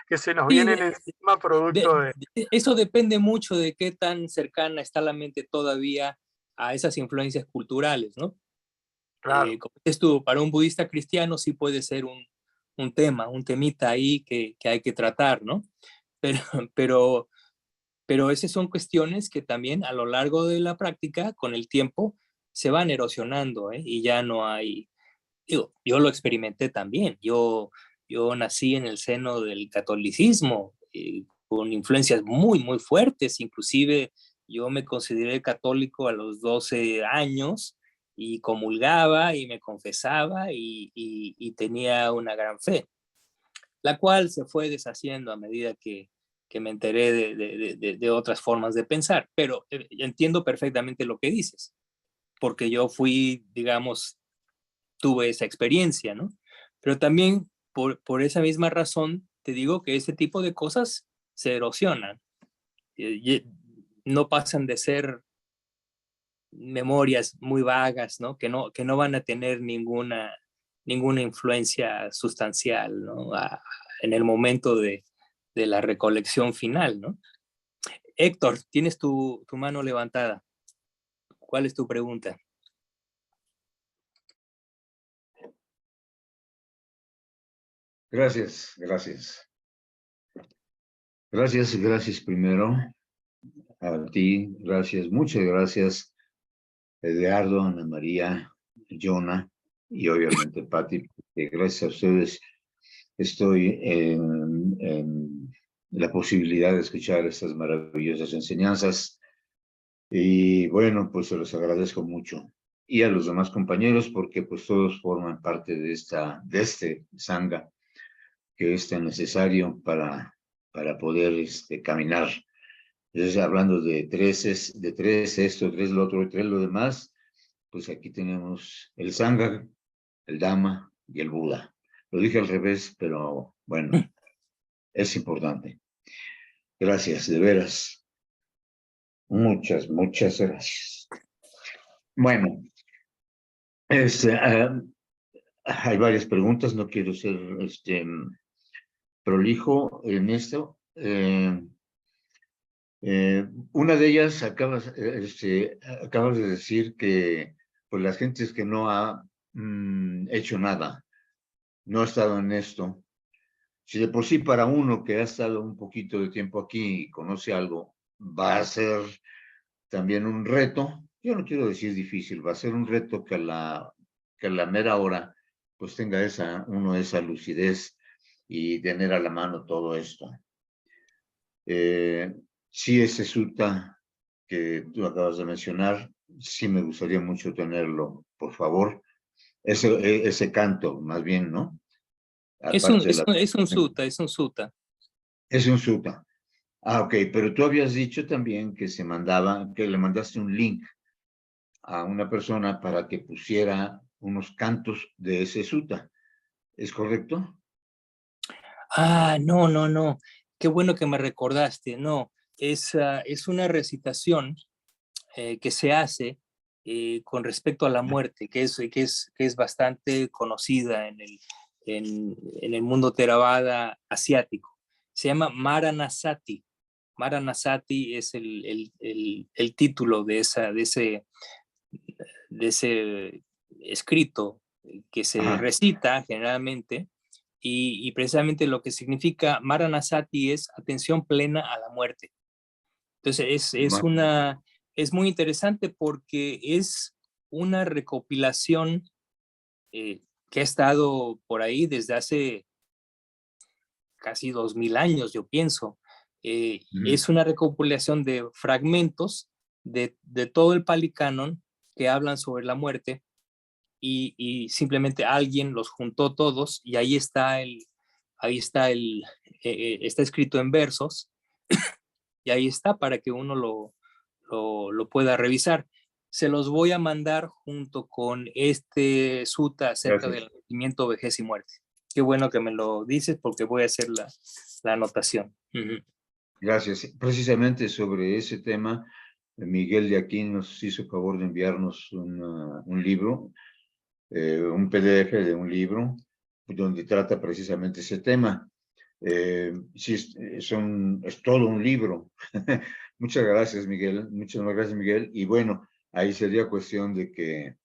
que se nos sí, vienen encima producto de... eso depende mucho de qué tan cercana está la mente todavía a esas influencias culturales, ¿no? Claro. Como dices tú, para un budista cristiano sí puede ser un tema, un temita ahí que hay que tratar, ¿no? Pero, pero, pero esas son cuestiones que también a lo largo de la práctica, con el tiempo, se van erosionando, ¿eh? Y ya no hay, digo, yo lo experimenté también, yo nací en el seno del catolicismo, con influencias muy fuertes, inclusive yo me consideré católico a los 12 años y comulgaba y me confesaba y tenía una gran fe, la cual se fue deshaciendo a medida que me enteré de otras formas de pensar, pero entiendo perfectamente lo que dices, porque yo fui, digamos, tuve esa experiencia, ¿no? Pero también por esa misma razón te digo que ese tipo de cosas se erosionan, no pasan de ser memorias muy vagas, ¿no? Que no van a tener ninguna influencia sustancial, ¿no? En el momento de la recolección final, ¿no? Héctor, tienes tu mano levantada. ¿Cuál es tu pregunta? Gracias. Gracias primero a ti, muchas gracias, Eduardo, Ana María, Jonah y obviamente Patti, porque gracias a ustedes estoy en la posibilidad de escuchar estas maravillosas enseñanzas y bueno, pues se los agradezco mucho. Y a los demás compañeros porque pues todos forman parte de este Sangha que es tan necesario para poder caminar. Entonces, hablando de tres esto, tres lo otro, tres lo demás, pues aquí tenemos el Sangha, el Dhamma y el Buda. Lo dije al revés, pero bueno, es importante. Gracias, de veras. Muchas gracias. Bueno, hay varias preguntas, no quiero ser prolijo en esto. Una de ellas acabas de decir que pues las gentes que no ha hecho nada, no ha estado en esto, si de por sí para uno que ha estado un poquito de tiempo aquí y conoce algo, va a ser también un reto, yo no quiero decir difícil, va a ser un reto que a la mera hora pues tenga uno esa lucidez y tener a la mano todo esto. Sí, ese sutta que tú acabas de mencionar, sí me gustaría mucho tenerlo, por favor. Ese canto, más bien, ¿no? Aparte de Es un sutta, es un sutta. Es un sutta. Ah, ok, pero tú habías dicho también que que le mandaste un link a una persona para que pusiera unos cantos de ese sutta. ¿Es correcto? Ah, no, no, no. Qué bueno que me recordaste. No, es una recitación que se hace con respecto a la muerte, que es bastante conocida en el mundo Theravada asiático. Se llama Maranasati. Maranasati es el título de ese escrito que se Ajá. recita generalmente, y precisamente lo que significa Maranasati es atención plena a la muerte. Entonces es muy interesante porque es una recopilación que ha estado por ahí desde hace casi 2000 años, yo pienso. Es una recopilación de fragmentos de todo el Pali Canon que hablan sobre la muerte, y simplemente alguien los juntó todos, y está escrito en versos, y ahí está para que uno lo pueda revisar. Se los voy a mandar junto con este sutta acerca Gracias. del nacimiento, vejez y muerte. Qué bueno que me lo dices, porque voy a hacer la anotación. Gracias. Precisamente sobre ese tema, Miguel de Aquín nos hizo favor de enviarnos un libro, un PDF de un libro, donde trata precisamente ese tema. Sí, es todo un libro. Muchas gracias, Miguel. Muchas gracias, Miguel. Y bueno, ahí sería cuestión de que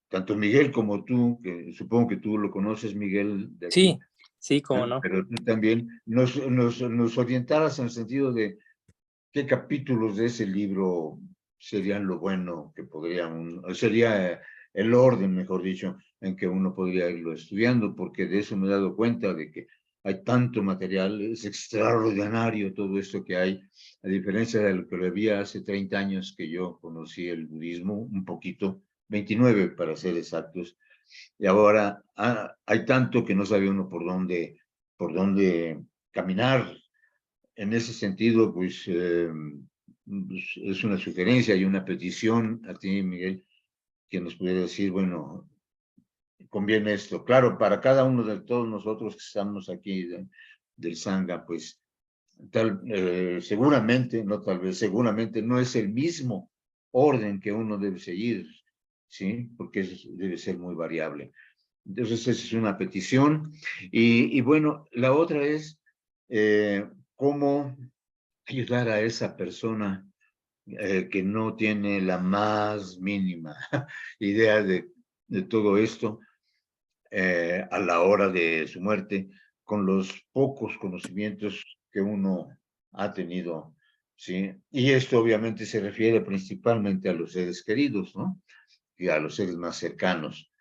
tanto Miguel como tú, que supongo que tú lo conoces, Miguel, de aquí, Sí, sí, cómo no. pero tú también nos orientaras en el sentido de qué capítulos de ese libro serían lo bueno que sería el orden, mejor dicho, en que uno podría irlo estudiando, porque de eso me he dado cuenta de que hay tanto material, es extraordinario todo esto que hay, a diferencia de lo que había hace 30 años que yo conocí el budismo, un poquito, 29 para ser exactos, y ahora hay tanto que no sabe uno por dónde caminar. En ese sentido, pues es una sugerencia y una petición a ti, Miguel, que nos pudiera decir, bueno, conviene esto. Claro, para cada uno de todos nosotros que estamos aquí del Sangha, pues seguramente, no tal vez, seguramente no es el mismo orden que uno debe seguir, ¿sí? Porque debe ser muy variable. Entonces, esa es una petición. Y bueno, la otra es cómo ayudar a esa persona que no tiene la más mínima idea de todo esto a la hora de su muerte, con los pocos conocimientos que uno ha tenido, ¿sí? Y esto obviamente se refiere principalmente a los seres queridos, ¿no? Y a los seres más cercanos.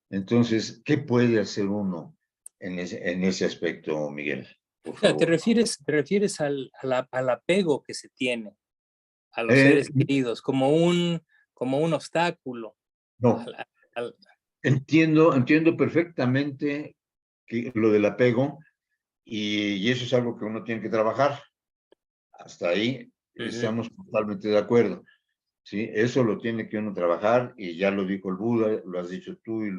Entonces, ¿qué puede hacer uno en ese aspecto, Miguel? Por Claro, favor. te refieres al apego que se tiene a los seres queridos, como un obstáculo. No, al- al- entiendo perfectamente lo del apego y eso es algo que uno tiene que trabajar. Hasta ahí Ujú. estamos totalmente de acuerdo. ¿Sí? Eso lo tiene que uno trabajar y ya lo dijo el Buda, lo has dicho tú y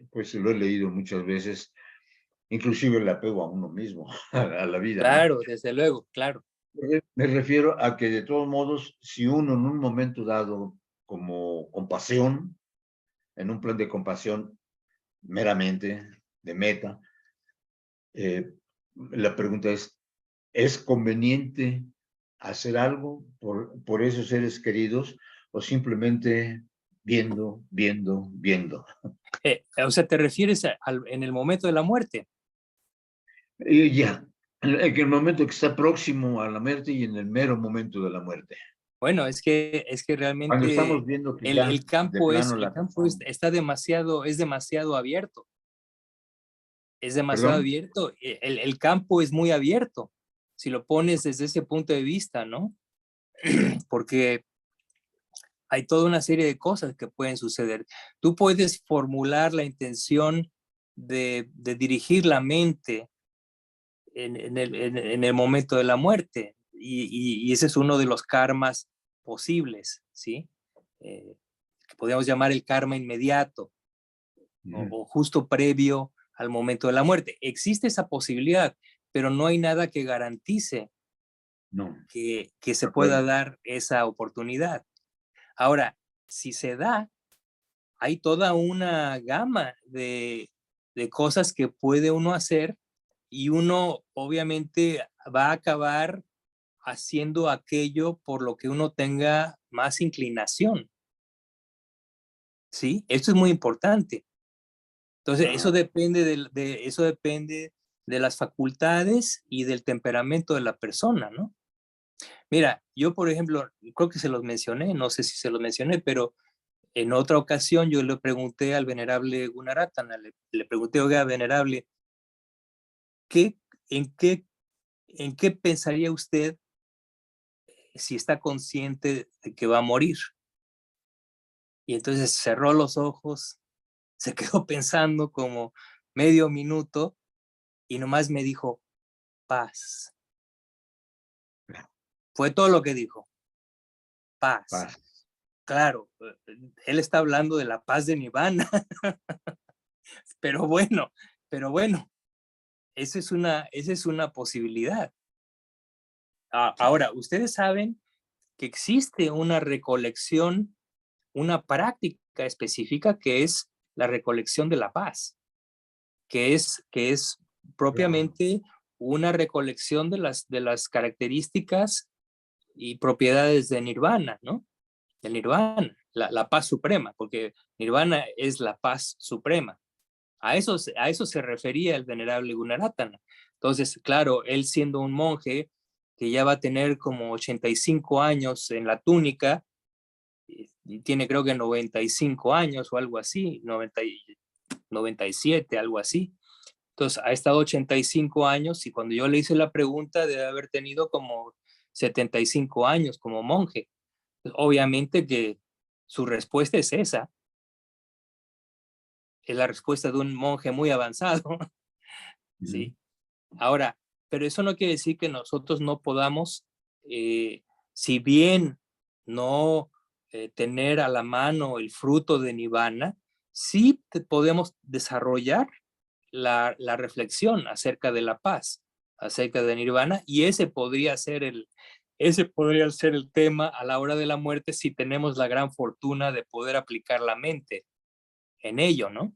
pues lo he leído muchas veces, inclusive el apego a uno mismo, a la vida, ¿no? Claro, desde luego, claro. Me refiero a que de todos modos, si uno en un momento dado, como compasión, en un plan de compasión meramente, de meta, la pregunta ¿es conveniente hacer algo por esos seres queridos o simplemente viendo? O sea, ¿te refieres en el momento de la muerte? Y ya, en el momento que está próximo a la muerte y en el mero momento de la muerte. Bueno, es que Cuando realmente estamos viendo que ya el campo, de plano el la campo está demasiado, es demasiado abierto. Es demasiado ¿Perdón? abierto. El campo es muy abierto, si lo pones desde ese punto de vista, ¿no? Porque hay toda una serie de cosas que pueden suceder. Tú puedes formular la intención de dirigir la mente en el momento de la muerte, y ese es uno de los karmas posibles, ¿sí? Que podríamos llamar el karma inmediato, o justo previo al momento de la muerte. Existe esa posibilidad, pero no hay nada que garantice No. que se pueda dar esa oportunidad. Ahora, si se da, hay toda una gama de cosas que puede uno hacer, y uno obviamente va a acabar haciendo aquello por lo que uno tenga más inclinación. ¿Sí? Esto es muy importante. Entonces, eso depende eso depende de las facultades y del temperamento de la persona, ¿no? Mira, yo, por ejemplo, creo que se los mencioné, no sé si se los mencioné, pero en otra ocasión yo le pregunté al venerable Gunaratana, le pregunté, oiga, venerable, ¿qué, en, qué, ¿en qué pensaría usted si está consciente de que va a morir? Y entonces cerró los ojos, se quedó pensando como medio minuto y nomás me dijo, paz. Fue todo lo que dijo, paz. Paz. Claro, él está hablando de la paz de Nirvana. pero bueno, esa es una posibilidad. Ahora, ustedes saben que existe una recolección, una práctica específica que es la recolección de la paz, que es propiamente una recolección de las características y propiedades de Nirvana, ¿no? El Nirvana, la paz suprema, porque Nirvana es la paz suprema. A eso se refería el venerable Gunaratana. Entonces, claro, él siendo un monje que ya va a tener como 85 años en la túnica, y tiene creo que 95 años o algo así, 97, algo así. Entonces, ha estado 85 años, y cuando yo le hice la pregunta, debe haber tenido como 75 años como monje. Obviamente que su respuesta es esa, es la respuesta de un monje muy avanzado, ¿sí? Ahora, pero eso no quiere decir que nosotros no podamos, si bien no tener a la mano el fruto de Nirvana, sí podemos desarrollar la reflexión acerca de la paz, acerca de Nirvana, y ese podría ser el tema a la hora de la muerte, si tenemos la gran fortuna de poder aplicar la mente en ello, ¿no?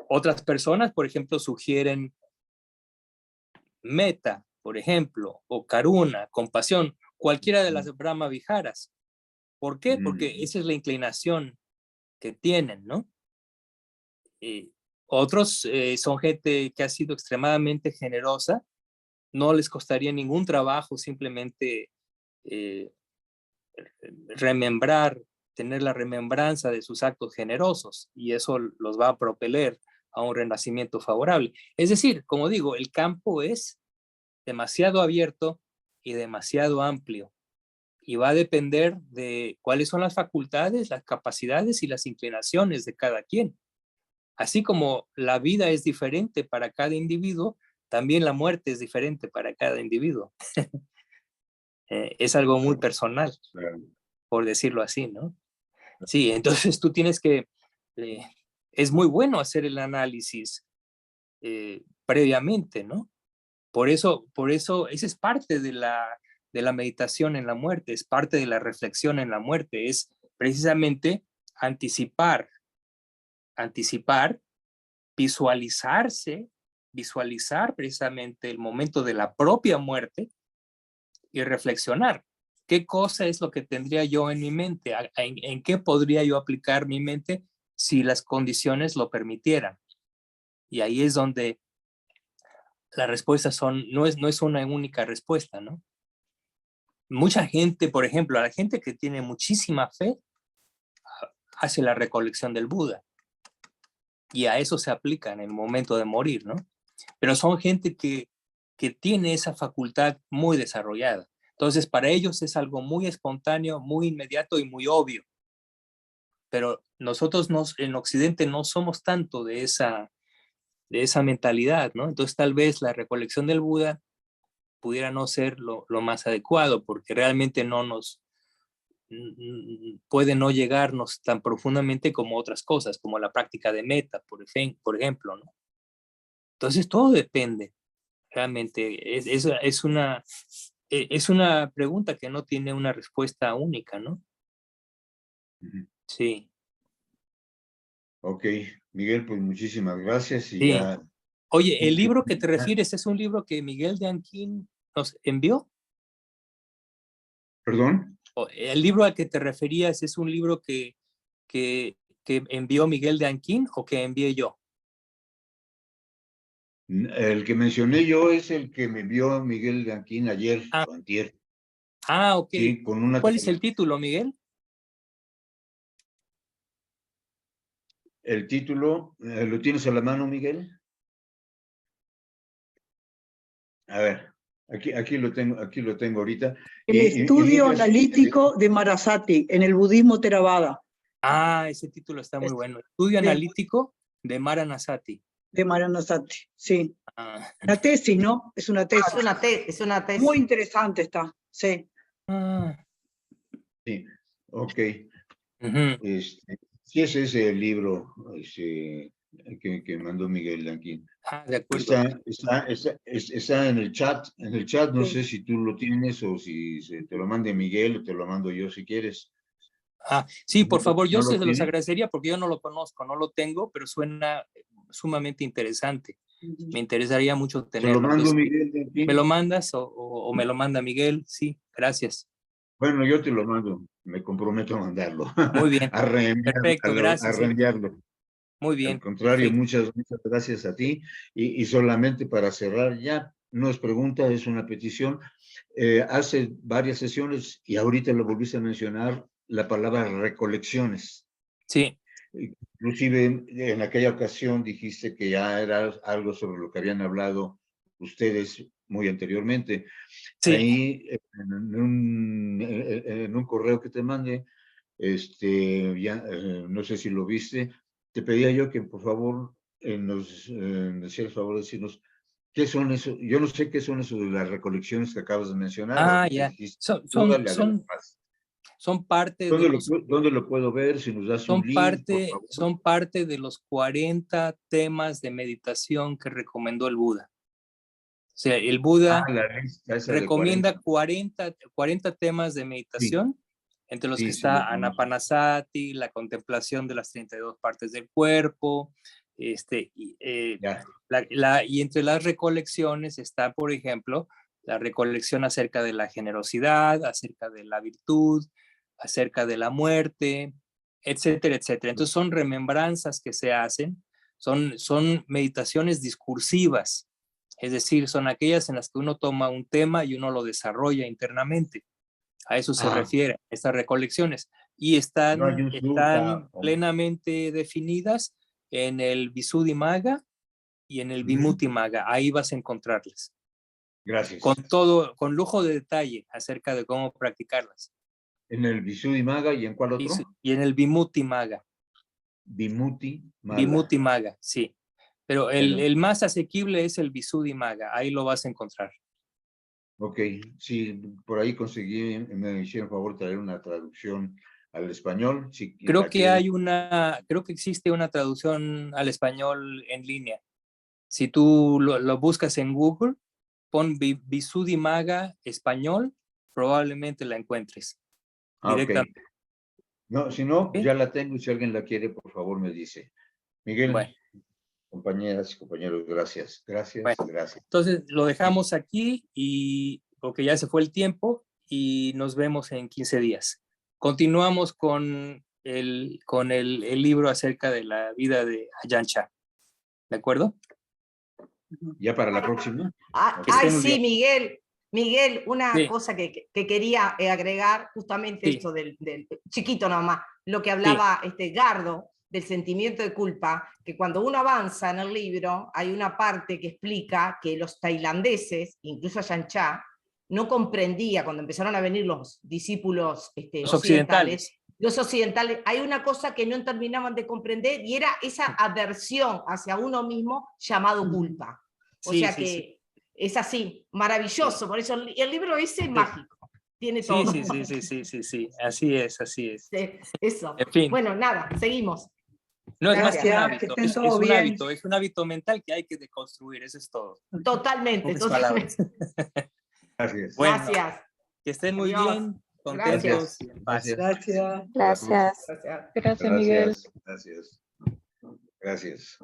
Otras personas, por ejemplo, sugieren meta, por ejemplo, o karuna, compasión, cualquiera de las Brahma Viharas. ¿Por qué? Porque esa es la inclinación que tienen, ¿no? Otros son gente que ha sido extremadamente generosa, no les costaría ningún trabajo simplemente tener la remembranza de sus actos generosos, y eso los va a propeler a un renacimiento favorable. Es decir, como digo, el campo es demasiado abierto y demasiado amplio, y va a depender de cuáles son las facultades, las capacidades y las inclinaciones de cada quien. Así como la vida es diferente para cada individuo, también la muerte es diferente para cada individuo. Es algo muy personal, por decirlo así, ¿no? Sí, entonces tú tienes que, es muy bueno hacer el análisis previamente, ¿no? Por eso, esa es parte de la meditación en la muerte, es parte de la reflexión en la muerte, es precisamente anticipar, visualizar precisamente el momento de la propia muerte y reflexionar. ¿Qué cosa es lo que tendría yo en mi mente? ¿En qué podría yo aplicar mi mente si las condiciones lo permitieran? Y ahí es donde las respuestas no es una única respuesta, ¿no? mucha gente, por ejemplo, a la gente que tiene muchísima fe, hace la recolección del Buda. Y a eso se aplica en el momento de morir, ¿no? Pero son gente que tiene esa facultad muy desarrollada. Entonces, para ellos es algo muy espontáneo, muy inmediato y muy obvio. Pero nosotros en Occidente no somos tanto de esa mentalidad, ¿no? Entonces, tal vez la recolección del Buda pudiera no ser lo más adecuado, porque realmente puede no llegarnos tan profundamente como otras cosas, como la práctica de meta, por ejemplo, ¿no? Entonces, todo depende. Realmente es una pregunta que no tiene una respuesta única, ¿no? Sí. Ok, Miguel, pues muchísimas gracias y Sí. ya. Oye, ¿el libro que te refieres es un libro que Miguel de Anquín nos envió? ¿Perdón? ¿El libro al que te referías es un libro que envió Miguel de Anquín o que envié yo? El que mencioné yo es el que me envió Miguel de Anquín ayer o antier. Ok. Sí, con una... ¿Cuál es el título, Miguel? El título, ¿lo tienes a la mano, Miguel? A ver, aquí lo tengo ahorita. El estudio analítico de Maharaji en el budismo Theravada. Ese título está muy bueno. Estudio analítico de Maharaji. De Maharaji, sí. La tesis, ¿no? Es una tesis. Es una tesis. Muy interesante está, sí. Sí, ok. Sí, ese es el libro que mandó Miguel Lanquín. De acuerdo. Está en el chat. En el chat, no sé si tú lo tienes o si te lo mande Miguel o te lo mando yo si quieres. Sí, por favor, yo se los tiene? agradecería porque yo no lo conozco, no lo tengo, pero suena sumamente interesante. Me interesaría mucho tenerlo. ¿Te lo mando, Miguel Lanquín? ¿Me lo mandas o me lo manda Miguel? Sí, gracias. Bueno, yo te lo mando, me comprometo a mandarlo. Muy bien. Perfecto, gracias. A reenviarlo. Muy bien. Al contrario, perfecto. muchas gracias a ti. Y solamente para cerrar ya, no es pregunta, es una petición. Hace varias sesiones, y ahorita lo volviste a mencionar, la palabra recolecciones. Sí. Inclusive en aquella ocasión dijiste que ya era algo sobre lo que habían hablado ustedes muy anteriormente. Sí. Ahí en un correo que te mandé, ya, no sé si lo viste, te pedía yo que por favor nos hiciera el favor de decirnos qué son eso. Yo no sé qué son eso de las recolecciones que acabas de mencionar. Ya. Son parte de ¿Dónde lo puedo ver? Si nos das un link, por favor. Son parte de los 40 temas de meditación que recomendó el Buda. O sea, el Buda recomienda 40 temas de meditación, entre los que está Anapanasati, la contemplación de las 32 partes del cuerpo, y entre las recolecciones está, por ejemplo, la recolección acerca de la generosidad, acerca de la virtud, acerca de la muerte, etcétera, etcétera. Entonces son remembranzas que se hacen, son meditaciones discursivas, es decir, son aquellas en las que uno toma un tema y uno lo desarrolla internamente. A eso se refiere estas recolecciones. Y están plenamente definidas en el Visuddhimagga y en el Vimuttimagga. Ahí vas a encontrarlas. Gracias. Con lujo de detalle acerca de cómo practicarlas. ¿En el Visuddhimagga y en cuál otro? Y en el Vimuttimagga. Vimuttimagga, sí. Pero el más asequible es el Visuddhimagga. Ahí lo vas a encontrar. Ok, sí, por ahí conseguí, me hicieron favor de traer una traducción al español. Si creo que existe una traducción al español en línea. Si tú lo buscas en Google, pon Visuddhimagga español, probablemente la encuentres directamente. Okay. No, si no, ya la tengo y si alguien la quiere, por favor me dice. Miguel, compañeras y compañeros, gracias. Gracias. Entonces lo dejamos aquí porque ya se fue el tiempo y nos vemos en 15 días. Continuamos con el libro acerca de la vida de Ajahn Chah. ¿De acuerdo? Ya para la próxima. Sí, Miguel. Miguel, una Sí. cosa que quería agregar, justamente Sí. esto del chiquito nomás, lo que hablaba Gardo, del sentimiento de culpa, que cuando uno avanza en el libro, hay una parte que explica que los tailandeses, incluso Ajahn Chah, no comprendía, cuando empezaron a venir los discípulos Los occidentales. los occidentales, hay una cosa que no terminaban de comprender, y era esa aversión hacia uno mismo llamado culpa. O Sí, sea sí, que sí. es así, maravilloso, por eso el libro ese es mágico, tiene Sí, todo. sí, así es. Sí, eso. En fin, Bueno, nada, seguimos. no es más que un Gracias, que hábito, estén todo bien. es un hábito mental que hay que deconstruir, eso es todo. Totalmente, Pocas palabras. totalmente. Gracias. Bueno, Gracias. que estén muy Adiós. bien, contentos Gracias. y en paz. Gracias. Gracias. Gracias. Gracias. Gracias, Miguel. Gracias. Gracias.